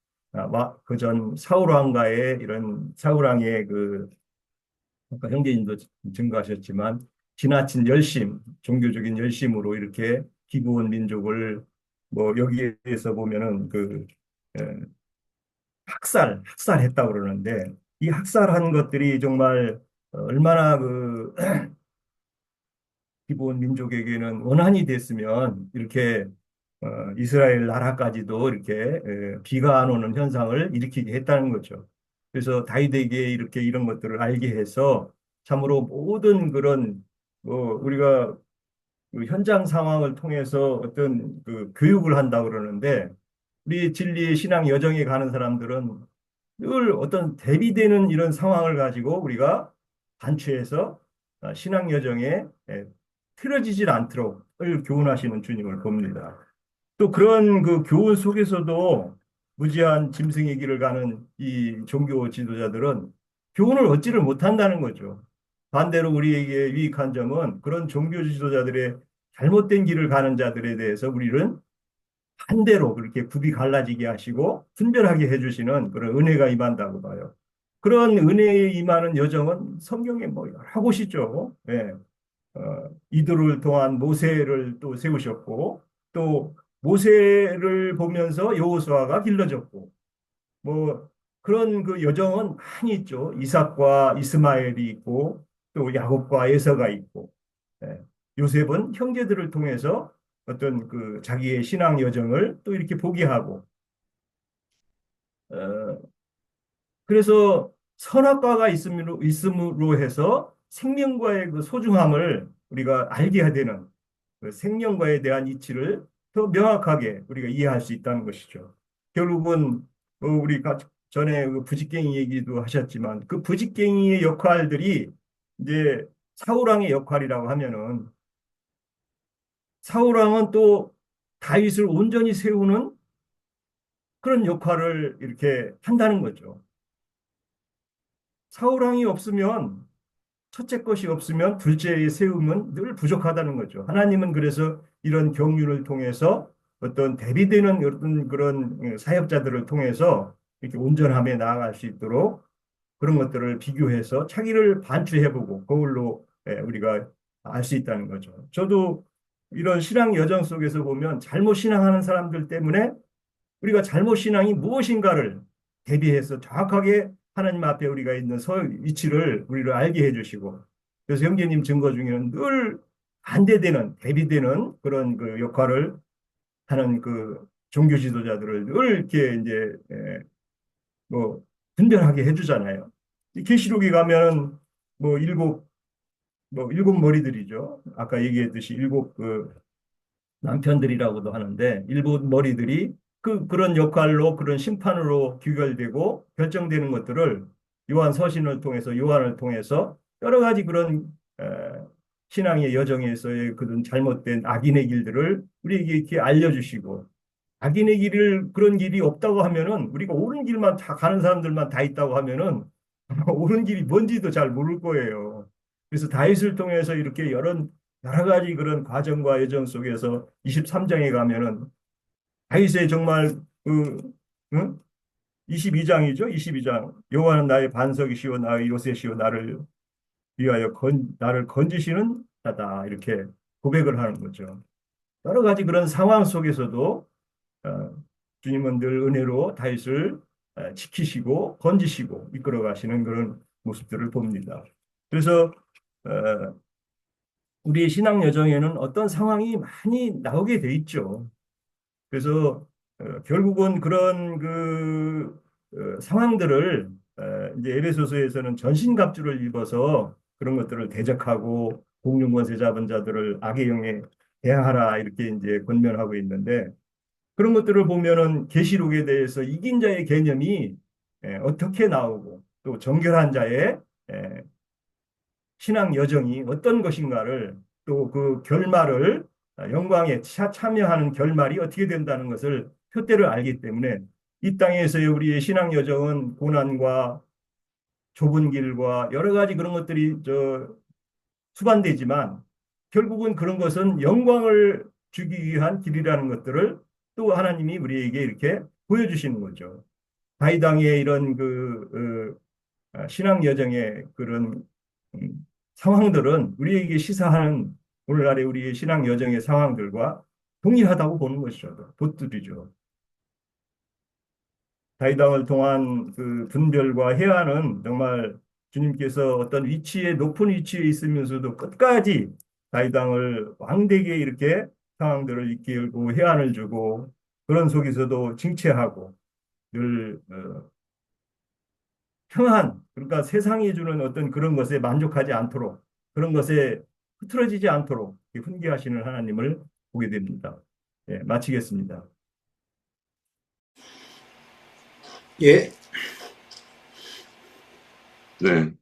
그전 사울 왕가의 이런 사울 왕의 그 아까 형제님도 증거하셨지만 지나친 열심, 종교적인 열심으로 이렇게 기부온 민족을 뭐 여기에서 보면은 에, 학살했다고 그러는데 이 학살한 것들이 정말 얼마나 기본 민족에게는 원한이 됐으면 이렇게 이스라엘 나라까지도 이렇게 비가 안 오는 현상을 일으키게 했다는 거죠. 그래서 다윗에게 이렇게 이런 것들을 알게 해서 참으로 모든 그런 우리가 그 현장 상황을 통해서 어떤 그 교육을 한다고 그러는데 우리 진리의 신앙 여정에 가는 사람들은 늘 어떤 대비되는 이런 상황을 가지고 우리가 반추해서 신앙 여정에 틀어지질 않도록을 교훈하시는 주님을 봅니다. 또 그런 그 교훈 속에서도 무지한 짐승의 길을 가는 이 종교 지도자들은 교훈을 얻지를 못한다는 거죠. 반대로 우리에게 유익한 점은 그런 종교 지도자들의 잘못된 길을 가는 자들에 대해서 우리는 반대로 그렇게 굽이 갈라지게 하시고 분별하게 해주시는 그런 은혜가 임한다고 봐요. 그런 은혜에 임하는 여정은 성경에 뭐 여러 곳 있죠. 예. 이들을 통한 모세를 또 세우셨고 또 모세를 보면서 여호수아가 길러졌고 뭐 그런 그 여정은 많이 있죠. 이삭과 이스마엘이 있고 또 야곱과 에서가 있고 예. 요셉은 형제들을 통해서 어떤 그 자기의 신앙 여정을 또 이렇게 보게 하고 어, 그래서 선악과가 있음으로 해서 생명과의 그 소중함을 우리가 알게 되는 그 생명과에 대한 이치를 더 명확하게 우리가 이해할 수 있다는 것이죠. 결국은 우리가 전에 그 부직갱이 얘기도 하셨지만 그 부직갱이의 역할들이 이제 사울왕의 역할이라고 하면은 사울 왕은 또 다윗을 온전히 세우는 그런 역할을 이렇게 한다는 거죠. 사울 왕이 없으면 첫째 것이 없으면 둘째의 세움은 늘 부족하다는 거죠. 하나님은 그래서 이런 경륜을 통해서 어떤 대비되는 어떤 그런 사역자들을 통해서 이렇게 온전함에 나아갈 수 있도록 그런 것들을 비교해서 차기를 반추해보고 그걸로 우리가 알 수 있다는 거죠. 저도 이런 신앙 여정 속에서 보면 잘못 신앙하는 사람들 때문에 우리가 잘못 신앙이 무엇인가를 대비해서 정확하게 하나님 앞에 우리가 있는 위치를 우리를 알게 해주시고 그래서 형제님 증거 중에는 늘 반대되는 대비되는 그런 그 역할을 하는 그 종교 지도자들을 늘 이렇게 이제 뭐 분별하게 해주잖아요. 이 계시록에 가면은 뭐 일곱 머리들이죠. 아까 얘기했듯이 일곱 그 남편들이라고도 하는데 일본 머리들이 그런 역할로 그런 심판으로 귀결되고 결정되는 것들을 요한 서신을 통해서 요한을 통해서 여러 가지 그런 에, 신앙의 여정에서의 그런 잘못된 악인의 길들을 우리에게 이렇게 알려주시고 악인의 길을 그런 길이 없다고 하면은 우리가 옳은 길만 다 가는 사람들만 다 있다고 하면은 옳은 길이 뭔지도 잘 모를 거예요. 그래서 다윗을 통해서 이렇게 여러 가지 그런 과정과 여정 속에서 23장에 가면은 다윗의 정말 그 응? 22장이죠. 22장. 여호와는 나의 반석이시오 나의 요새시오 나를 위하여 나를 건지시는 자다. 이렇게 고백을 하는 거죠. 여러 가지 그런 상황 속에서도 주님은 늘 은혜로 다윗을 지키시고 건지시고 이끌어 가시는 그런 모습들을 봅니다. 그래서 어, 우리의 신앙 여정에는 어떤 상황이 많이 나오게 돼 있죠. 그래서 결국은 그런 상황들을 이제 에베소서에서는 전신갑주를 입어서 그런 것들을 대적하고 공중 권세 잡은 자들을 악의 영에 대항하라 이렇게 이제 권면하고 있는데 그런 것들을 보면은 계시록에 대해서 이긴 자의 개념이 어떻게 나오고 또 정결한 자의 에, 신앙 여정이 어떤 것인가를 또 그 결말을 영광에 참여하는 결말이 어떻게 된다는 것을 표대를 알기 때문에 이 땅에서의 우리의 신앙 여정은 고난과 좁은 길과 여러 가지 그런 것들이 수반되지만 결국은 그런 것은 영광을 주기 위한 길이라는 것들을 또 하나님이 우리에게 이렇게 보여주시는 거죠. 다이당의 이런 신앙 여정의 그런 상황들은 우리에게 시사하는 오늘날의 우리의 신앙 여정의 상황들과 동일하다고 보는 것이죠. 돛들이죠. 다이당을 통한 그 분별과 해안은 정말 주님께서 어떤 높은 위치에 있으면서도 끝까지 다이당을 왕되게 이렇게 상황들을 이끌고 해안을 주고 그런 속에서도 징체하고 늘 평안, 그러니까 세상이 주는 어떤 그런 것에 만족하지 않도록, 그런 것에 흐트러지지 않도록 훈계하시는 하나님을 보게 됩니다. 예, 마치겠습니다. 예, 네,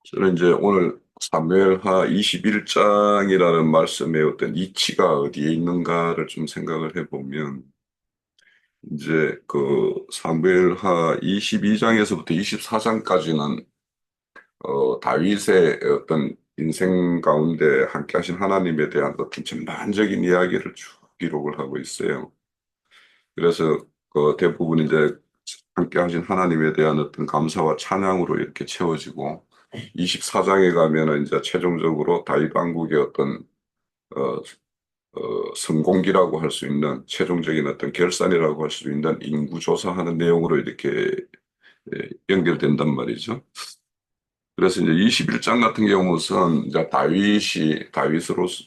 저는 이제 오늘 사무엘하 21장이라는 말씀의 어떤 이치가 어디에 있는가를 좀 생각을 해보면, 이제 그 사무엘하 22장에서부터 24장까지는 다윗의 어떤 인생 가운데 함께 하신 하나님에 대한 어떤 전반적인 이야기를 쭉 기록을 하고 있어요. 그래서 그 대부분 이제 함께 하신 하나님에 대한 어떤 감사와 찬양으로 이렇게 채워지고 24장에 가면은 이제 최종적으로 다윗 왕국의 어떤 어, 성공기라고 할 수 있는 최종적인 어떤 결산이라고 할 수 있는 인구 조사하는 내용으로 이렇게 연결된단 말이죠. 그래서 이제 21장 같은 경우는 이제 다윗으로서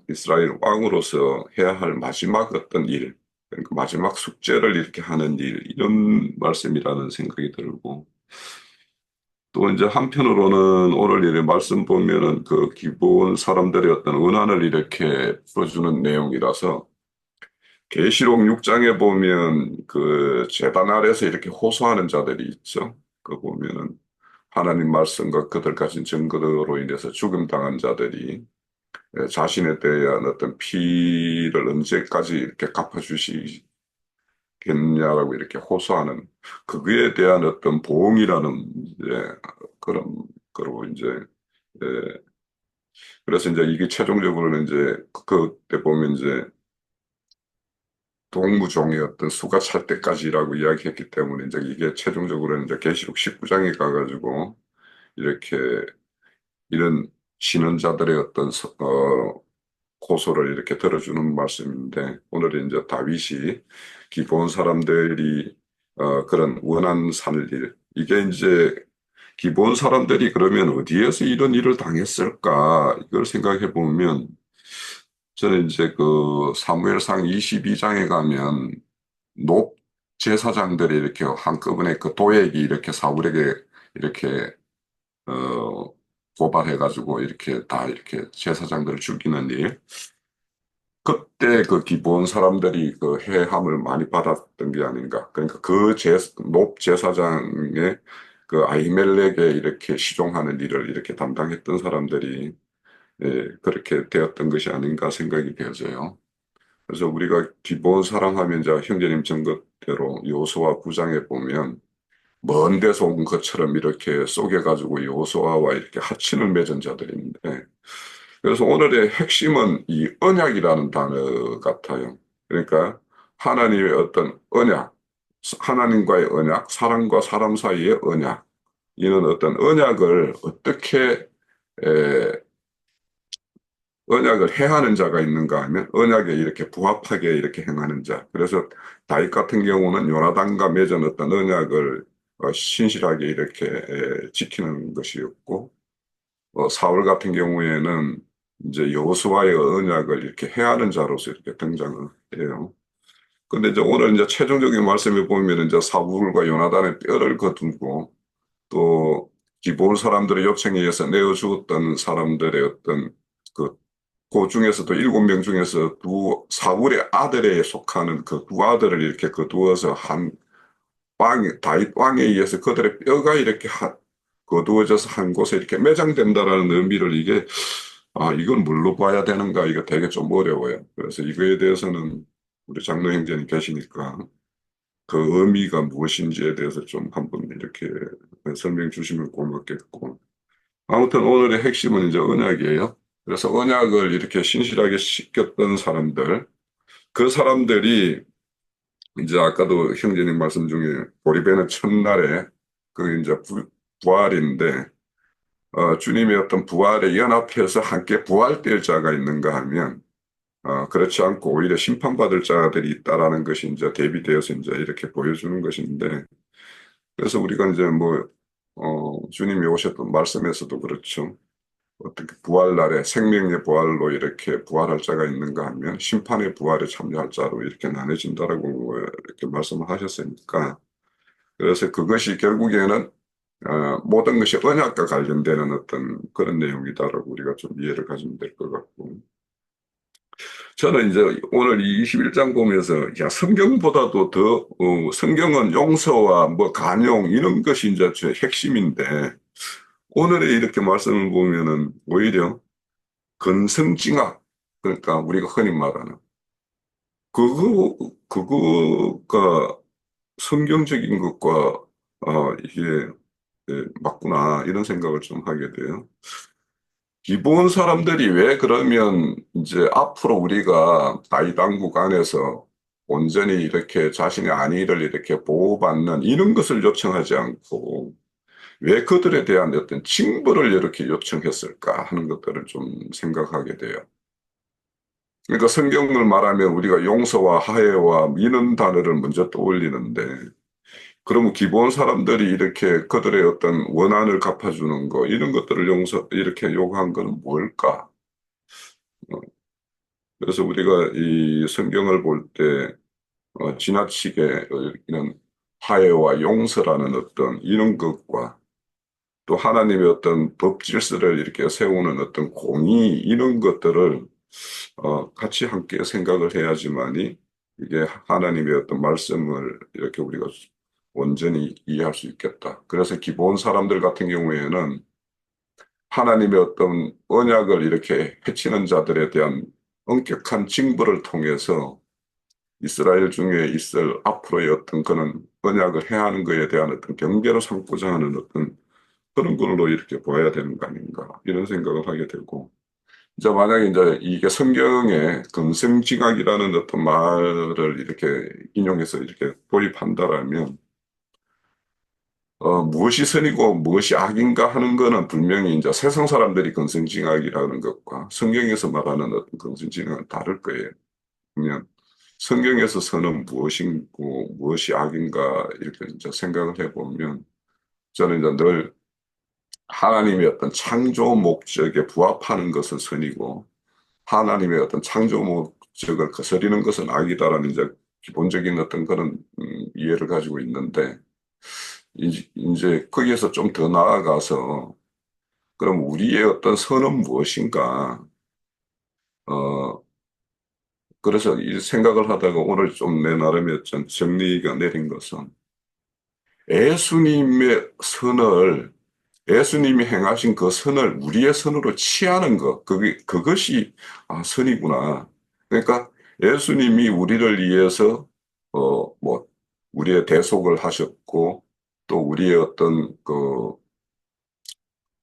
이스라엘 왕으로서 해야 할 마지막 어떤 일, 그러니까 마지막 숙제를 이렇게 하는 일 이런 말씀이라는 생각이 들고 또 이제 한편으로는 오늘 이렇게 말씀 보면은 그 기본 사람들의 어떤 은환을 이렇게 풀어주는 내용이라서 계시록 6장에 보면 그 제단 아래서 이렇게 호소하는 자들이 있죠. 그 보면은 하나님 말씀과 그들 가진 증거로 인해서 죽음 당한 자들이 자신에 대한 어떤 피를 언제까지 이렇게 갚아주시겠냐라고 이렇게 호소하는 그거에 대한 어떤 보응이라는 이제 그런 거로 이제 예, 그래서 이제 이게 최종적으로는 이제 그때 보면 이제 동무종의 어떤 수가 찰 때까지라고 이야기했기 때문에 이제 이게 최종적으로는 이제 계시록 19장에 가가지고 이렇게 이런 신원자들의 어떤 고소를 이렇게 들어주는 말씀인데 오늘은 이제 다윗이 기본 사람들이 그런 원한 사는 일 이게 이제 기본 사람들이 그러면 어디에서 이런 일을 당했을까 이걸 생각해 보면 저는 이제 그 사무엘상 22장에 가면 높 제사장들이 이렇게 한꺼번에 그 도액이 이렇게 사울에게 이렇게 어 고발해가지고 이렇게 다 이렇게 제사장들을 죽이는 일. 그때 그 기본 사람들이 그 해함을 많이 받았던 게 아닌가. 그러니까 그 높 제사장의 그 아히멜렉에 이렇게 시종하는 일을 이렇게 담당했던 사람들이 그렇게 되었던 것이 아닌가 생각이 되어져요. 그래서 우리가 기본 사랑하면 이제 형제님 전것대로 요수와 9장에 보면 먼 데서 온 것처럼 이렇게 쪼개가지고 여호수아와 이렇게 합친을 맺은 자들인데 그래서 오늘의 핵심은 이 언약이라는 단어 같아요. 그러니까 하나님의 어떤 언약, 하나님과의 언약, 사람과 사람 사이의 언약, 이는 어떤 언약을 어떻게 에, 언약을 행하는 자가 있는가 하면 언약에 이렇게 부합하게 이렇게 행하는 자. 그래서 다윗 같은 경우는 요나단과 맺은 어떤 언약을 신실하게 이렇게 지키는 것이었고, 사울 같은 경우에는 이제 여호수아의 언약을 이렇게 행하는 자로서 이렇게 등장을 해요. 근데 이제 오늘 이제 최종적인 말씀에 보면 이제 사울과 요나단의 뼈를 거두고 또 기본 사람들의 요청에 의해서 내어주었던 사람들의 어떤 그 중에서도 7명 중에서 사울의 아들에 속하는 그 두 아들을 이렇게 거두어서 다윗 왕에 의해서 그들의 뼈가 이렇게 거두어져서 한 곳에 이렇게 매장된다라는 의미를 이건 뭘로 봐야 되는가, 이거 되게 좀 어려워요. 그래서 이거에 대해서는 우리 장로 형제님 계시니까 그 의미가 무엇인지에 대해서 좀 한번 이렇게 설명 주시면 고맙겠고. 아무튼 오늘의 핵심은 이제 언약이에요. 그래서 언약을 이렇게 신실하게 지켰던 사람들, 그 사람들이 이제 아까도 형제님 말씀 중에 보리배는 첫날에 그 이제 부활인데, 주님의 어떤 부활에 연합해서 함께 부활될 자가 있는가 하면, 그렇지 않고 오히려 심판받을 자들이 있다라는 것이 이제 대비되어서 이제 이렇게 보여주는 것인데, 그래서 우리가 이제 주님이 오셨던 말씀에서도 그렇죠. 어떻게 부활날에 생명의 부활로 이렇게 부활할 자가 있는가 하면 심판의 부활에 참여할 자로 이렇게 나눠진다라고 이렇게 말씀을 하셨으니까 그래서 그것이 결국에는 모든 것이 언약과 관련되는 어떤 그런 내용이다라고 우리가 좀 이해를 가지면 될 것 같고 저는 이제 오늘 이 21장 보면서 야 성경보다도 더 성경은 용서와 뭐 간용 이런 것이 이제 제 핵심인데 오늘의 이렇게 말씀을 보면은 오히려 근성징악, 그러니까 우리가 흔히 말하는 그거가 성경적인 것과 이게 맞구나 이런 생각을 좀 하게 돼요. 기본 사람들이 왜 그러면 이제 앞으로 우리가 다이 당국 안에서 온전히 이렇게 자신의 안위를 이렇게 보호받는 이런 것을 요청하지 않고 왜 그들에 대한 어떤 징벌을 이렇게 요청했을까 하는 것들을 좀 생각하게 돼요. 그러니까 성경을 말하면 우리가 용서와 화해와 이런 단어를 먼저 떠올리는데, 그러면 기본 사람들이 이렇게 그들의 어떤 원한을 갚아주는 거, 이런 것들을 이렇게 요구한 건 뭘까? 어, 그래서 우리가 이 성경을 볼 때, 지나치게 이런 화해와 용서라는 어떤 이런 것과 또 하나님의 어떤 법 질서를 이렇게 세우는 어떤 공의 이런 것들을 같이 함께 생각을 해야지만이 이게 하나님의 어떤 말씀을 이렇게 우리가 온전히 이해할 수 있겠다. 그래서 기본 사람들 같은 경우에는 하나님의 어떤 언약을 이렇게 해치는 자들에 대한 엄격한 징벌을 통해서 이스라엘 중에 있을 앞으로의 어떤 그런 언약을 해하는 것에 대한 어떤 경계로 삼고자 하는 어떤 그런 걸로 이렇게 보아야 되는 거 아닌가 이런 생각을 하게 되고 이제 만약에 이제 이게 성경에 금생지각이라는 어떤 말을 이렇게 인용해서 이렇게 도입한다라면 무엇이 선이고 무엇이 악인가 하는 거는 분명히 이제 세상 사람들이 금생지각이라는 것과 성경에서 말하는 어떤 금생지각은 다를 거예요. 그러면 성경에서 선은 무엇이고 무엇이 악인가 이렇게 이제 생각을 해보면 저는 이제 늘 하나님의 어떤 창조 목적에 부합하는 것은 선이고 하나님의 어떤 창조 목적을 거스리는 것은 악이다라는 이제 기본적인 어떤 그런 이해를 가지고 있는데 이제 거기에서 좀 더 나아가서 그럼 우리의 어떤 선은 무엇인가? 어, 그래서 이 생각을 하다가 오늘 좀 내 나름의 좀 정리가 내린 것은 예수님의 선을 예수님이 행하신 그 선을 우리의 선으로 취하는 것, 그것이 선이구나. 그러니까 예수님이 우리를 위해서 뭐 우리의 대속을 하셨고 또 우리의 어떤 그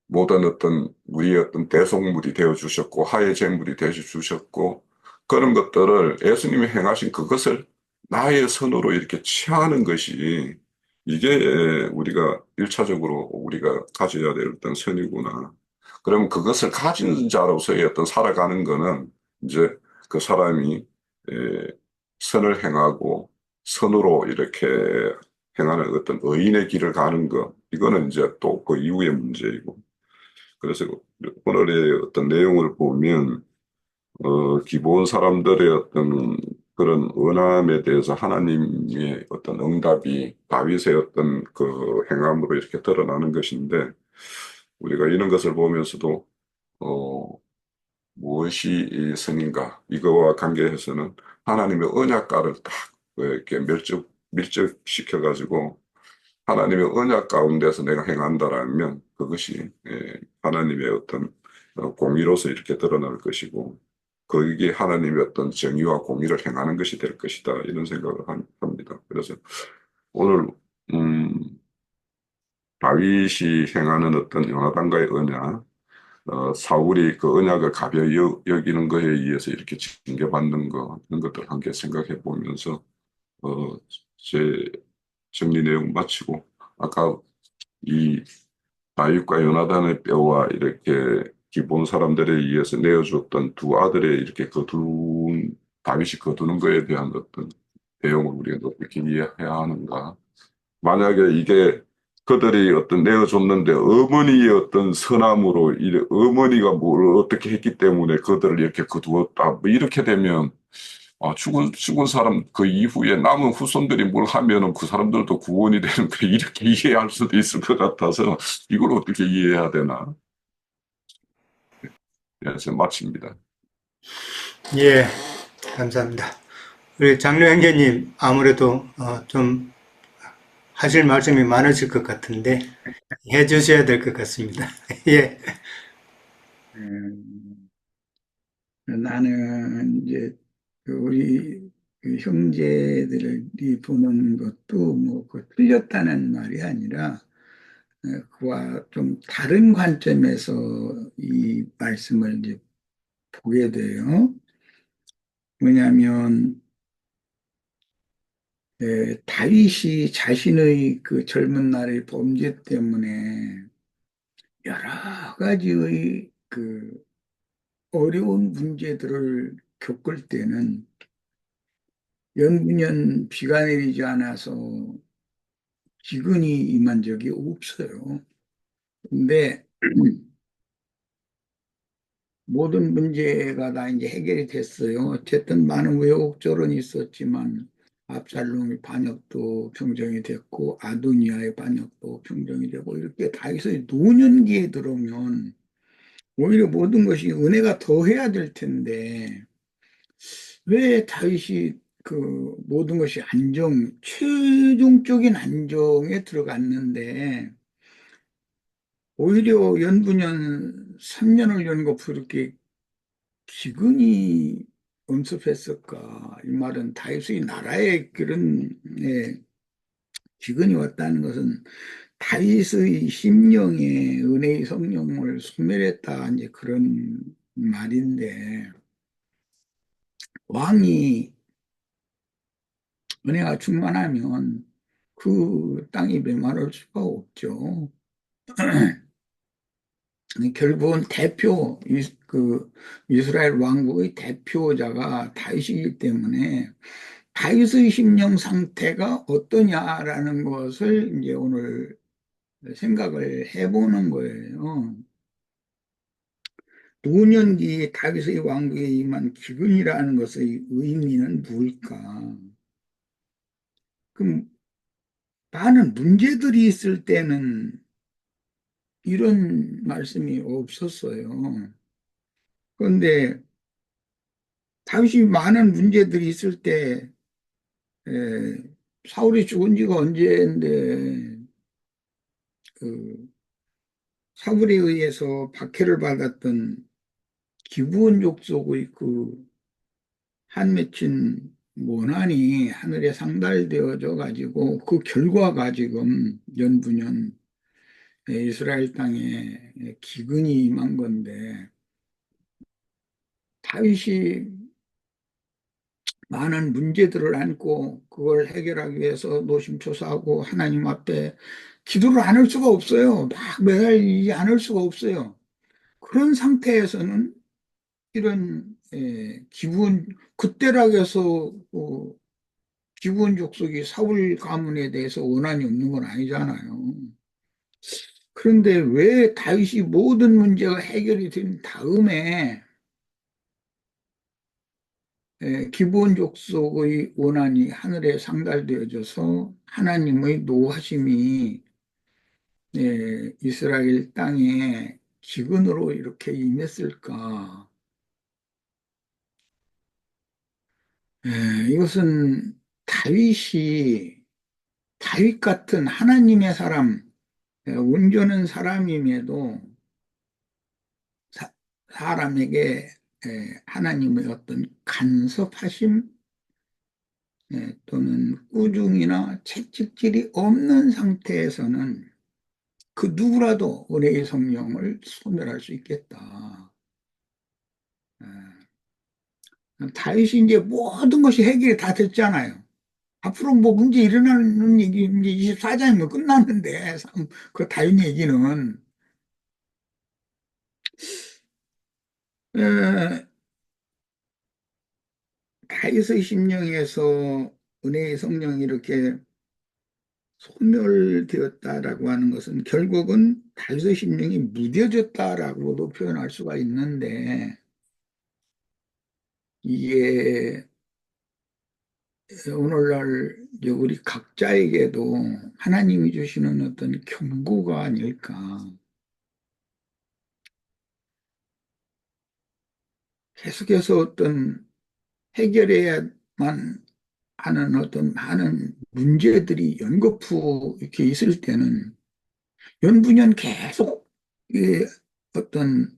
모든 어떤 우리의 어떤 대속물이 되어 주셨고 하의 제물이 되어 주셨고 그런 것들을 예수님이 행하신 그것을 나의 선으로 이렇게 취하는 것이 이게 우리가 일차적으로 우리가 가져야 될 어떤 선이구나. 그럼 그것을 가진 자로서의 어떤 살아가는 거는 이제 그 사람이 에, 선을 행하고 선으로 이렇게 행하는 어떤 의인의 길을 가는 것 이거는 이제 또 그 이후의 문제이고 그래서 오늘의 어떤 내용을 보면 기본 사람들의 어떤 그런 원함에 대해서 하나님의 어떤 응답이 다윗의 어떤 그 행함으로 이렇게 드러나는 것인데 우리가 이런 것을 보면서도 어, 무엇이 이 선인가 이거와 관계해서는 하나님의 언약과를 딱 이렇게 밀접시켜 가지고 하나님의 언약 가운데서 내가 행한다라면 그것이 하나님의 어떤 공의로서 이렇게 드러날 것이고 거기에 하나님의 어떤 정의와 공의를 행하는 것이 될 것이다 이런 생각을 합니다. 그래서 오늘 음, 다윗이 행하는 어떤 요나단과의 언약, 사울이 그 언약을 가벼이 여기는 것에 의해서 이렇게 징계받는 거 이런 것들 함께 생각해 보면서 제 정리 내용 마치고 아까 이 다윗과 요나단의 뼈와 이렇게 기본 사람들에 의해서 내어줬던 두 아들의 이렇게 거둔 다윗이 거두는 것에 대한 어떤 내용을 우리가 어떻게 이해해야 하는가? 만약에 이게 그들이 어떤 내어줬는데 어머니의 어떤 선함으로 어머니가 뭘 어떻게 했기 때문에 그들을 이렇게 거두었다. 뭐 이렇게 되면 죽은 사람 그 이후에 남은 후손들이 뭘 하면은 그 사람들도 구원이 되는 거 이렇게 이해할 수도 있을 것 같아서 이걸 어떻게 이해해야 되나? 예, 저 마칩니다. 예, 감사합니다. 우리 장로 형제님 아무래도 좀 하실 말씀이 많으실 것 같은데 해 주셔야 될 것 같습니다. 예, 음, 나는 이제 우리 그 형제들이 보는 것도 뭐그 틀렸다는 말이 아니라 그와 좀 다른 관점에서 이 말씀을 이제 보게 돼요. 왜냐하면 다윗이 자신의 그 젊은 날의 범죄 때문에 여러 가지의 그 어려운 문제들을 겪을 때는 연분연 비가 내리지 않아서 기근이 임한 적이 없어요. 근데 모든 문제가 다 이제 해결이 됐어요. 어쨌든 많은 우여곡절은 있었지만 압살롬의 반역도 평정이 됐고 아도니아의 반역도 평정이 되고 이렇게 다윗의 노년기에 들어오면 오히려 모든 것이 은혜가 더해야 될 텐데 왜 다윗이 그 모든 것이 최종적인 안정에 들어갔는데 오히려 연분연 3년을 연거푸 이렇게 기근이 엄습했을까? 이 말은 다윗의 나라에 그런 기근이 왔다는 것은 다윗의 심령에 은혜의 성령을 소멸했다 이제 그런 말인데 왕이 은혜가 충만하면 그 땅이 메마를 수가 없죠. 결국은 그 이스라엘 왕국의 대표자가 다윗이기 때문에 다윗의 심령 상태가 어떠냐라는 것을 이제 오늘 생각을 해보는 거예요. 5년 뒤에 다윗의 왕국에 임한 기근이라는 것의 의미는 무엇일까? 그럼 많은 문제들이 있을 때는 이런 말씀이 없었어요. 그런데 다윗이 많은 문제들이 있을 때 에, 사울이 죽은 지가 언제인데 그 사울에 의해서 박해를 받았던 기브온 족속의 그 한 맺힌 원한이 하늘에 상달되어져 가지고 그 결과가 지금 연분연 이스라엘 땅에 기근이 임한 건데 다윗이 많은 문제들을 안고 그걸 해결하기 위해서 노심초사하고 하나님 앞에 기도를 안 할 수가 없어요. 막 매달리지 않을 수가 없어요. 그런 상태에서는 이런 기분 그때라고 해서 기분 족속이 사울 가문에 대해서 원한이 없는 건 아니잖아요. 그런데 왜 다윗이 모든 문제가 해결이 된 다음에 기본 족속의 원한이 하늘에 상달되어져서 하나님의 노하심이 이스라엘 땅에 기근으로 이렇게 임했을까? 이것은 다윗 같은 하나님의 사람, 온전한 사람임에도 사람에게 하나님의 어떤 간섭하심 또는 꾸중이나 채찍질이 없는 상태에서는 그 누구라도 은혜의 성령을 소멸할 수 있겠다. 다윗이 이제 모든 것이 해결이 다 됐잖아요. 앞으로 뭐 문제 일어나는 얘기 이제 24장이면 끝났는데 그 다윗 얘기는 에, 다윗의 심령에서 은혜의 성령이 이렇게 소멸되었다라고 하는 것은 결국은 다윗의 심령이 무뎌졌다라고도 표현할 수가 있는데 이게 오늘날 이제 우리 각자에게도 하나님이 주시는 어떤 경고가 아닐까. 계속해서 어떤 해결해야만 하는 어떤 많은 문제들이 연거푸 이렇게 있을 때는 연분연 계속 이 어떤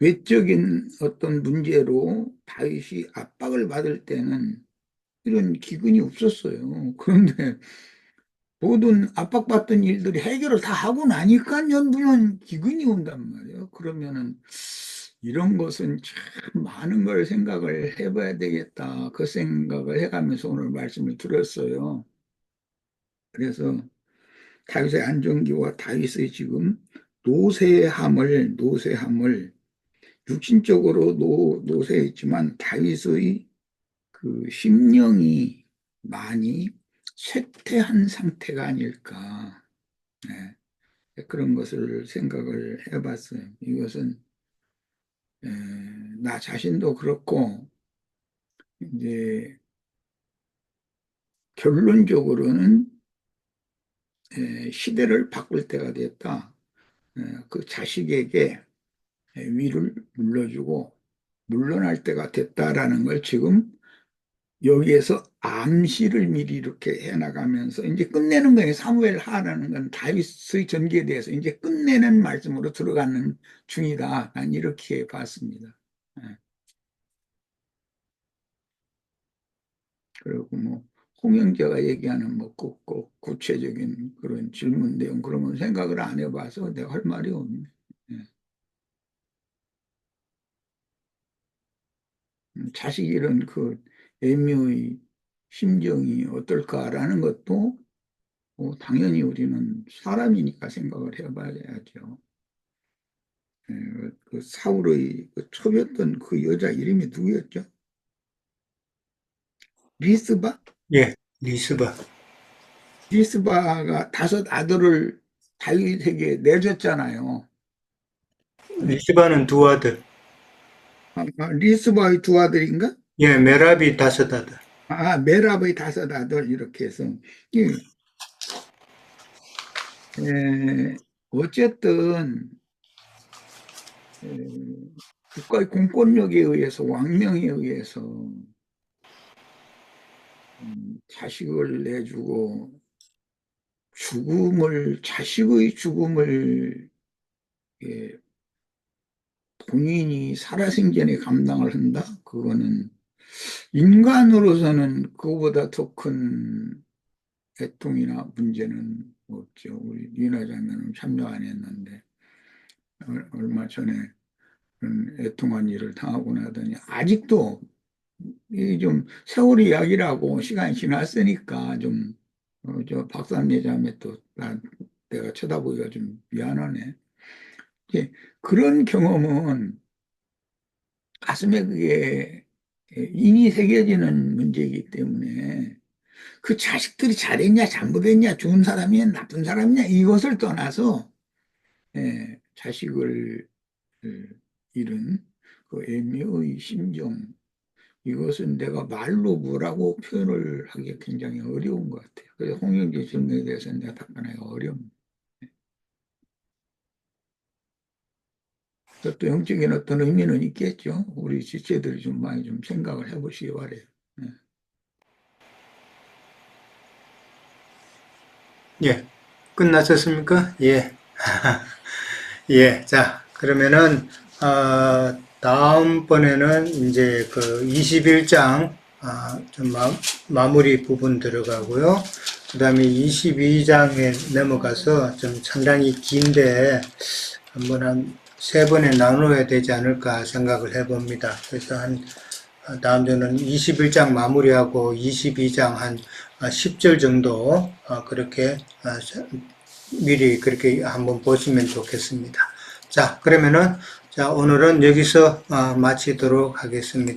외적인 어떤 문제로 다윗이 압박을 받을 때는 이런 기근이 없었어요. 그런데 모든 압박받던 일들이 해결을 다 하고 나니까 연분연 기근이 온단 말이에요. 그러면은 이런 것은 참 많은 걸 생각을 해봐야 되겠다. 그 생각을 해가면서 오늘 말씀을 드렸어요. 그래서 다윗의 안정기와 다윗의 지금 노쇠함을 육신적으로 노쇠했지만 다윗의 그 심령이 많이 쇠퇴한 상태가 아닐까. 그런 것을 생각을 해봤어요. 이것은 에, 나 자신도 그렇고 이제 결론적으로는 시대를 바꿀 때가 됐다. 그 자식에게 위를 물려주고 물러날 때가 됐다라는 걸 지금 여기에서 암시를 미리 이렇게 해나가면서 이제 끝내는 거예요. 사무엘 하라는 건 다윗의 전개에 대해서 이제 끝내는 말씀으로 들어가는 중이다. 난 이렇게 봤습니다. 예. 그리고 뭐 홍영재가 얘기하는 뭐 꼭 구체적인 그런 질문 내용 그런 건 생각을 안 해봐서 내가 할 말이 없네. 예. 자식 잃은 그 애미의 심정이 어떨까라는 것도 당연히 우리는 사람이니까 생각을 해봐야죠. 예, 그 사울의 그 첩이었던 그 여자 이름이 누구였죠? 리스바? 예, 리스바. 리스바가 5 아들을 다윗에게 내줬잖아요. 리스바는 2 아들. 리스바의 2 아들인가? 예, 메랍이 5 아들. 메랍의 5 아들 이렇게 해서 어쨌든 국가의 공권력에 의해서 왕명에 의해서 자식을 내주고 자식의 죽음을 본인이 살아생전에 감당을 한다? 그거는 인간으로서는 그거보다 더 큰 애통이나 문제는 없죠. 우리 니나자매는 참여 안 했는데 얼마 전에 그런 애통한 일을 당하고 나더니 아직도 이게 좀 세월이 이야기라고 시간이 지났으니까 좀 저 박사님 자매 또 내가 쳐다보기가 좀 미안하네. 그런 경험은 가슴에 그게 인이 새겨지는 문제이기 때문에 그 자식들이 잘했냐 잘못했냐 좋은 사람이냐 나쁜 사람이냐 이것을 떠나서 자식을 잃은 그 애미의 심정 이것은 내가 말로 뭐라고 표현을 하기 굉장히 어려운 것 같아요. 그래서 홍영재 질문에 대해서는 내가 답변하기가 어려운. 또 영적인 어떤 의미는 있겠죠. 우리 지체들이 좀 많이 좀 생각을 해보시기 바래요. 예, 끝나셨습니까? 예. 예, 자, 그러면은, 다음번에는 이제 그 21장, 좀 마무리 부분 들어가고요. 그 다음에 22장에 넘어가서 좀 상당히 긴데, 한번 한 3번에 나누어야 되지 않을까 생각을 해봅니다. 그래서 다음 주는 21장 마무리하고 22장 한 10절 정도, 그렇게, 미리 그렇게 한번 보시면 좋겠습니다. 자, 그러면은, 자, 오늘은 여기서 마치도록 하겠습니다.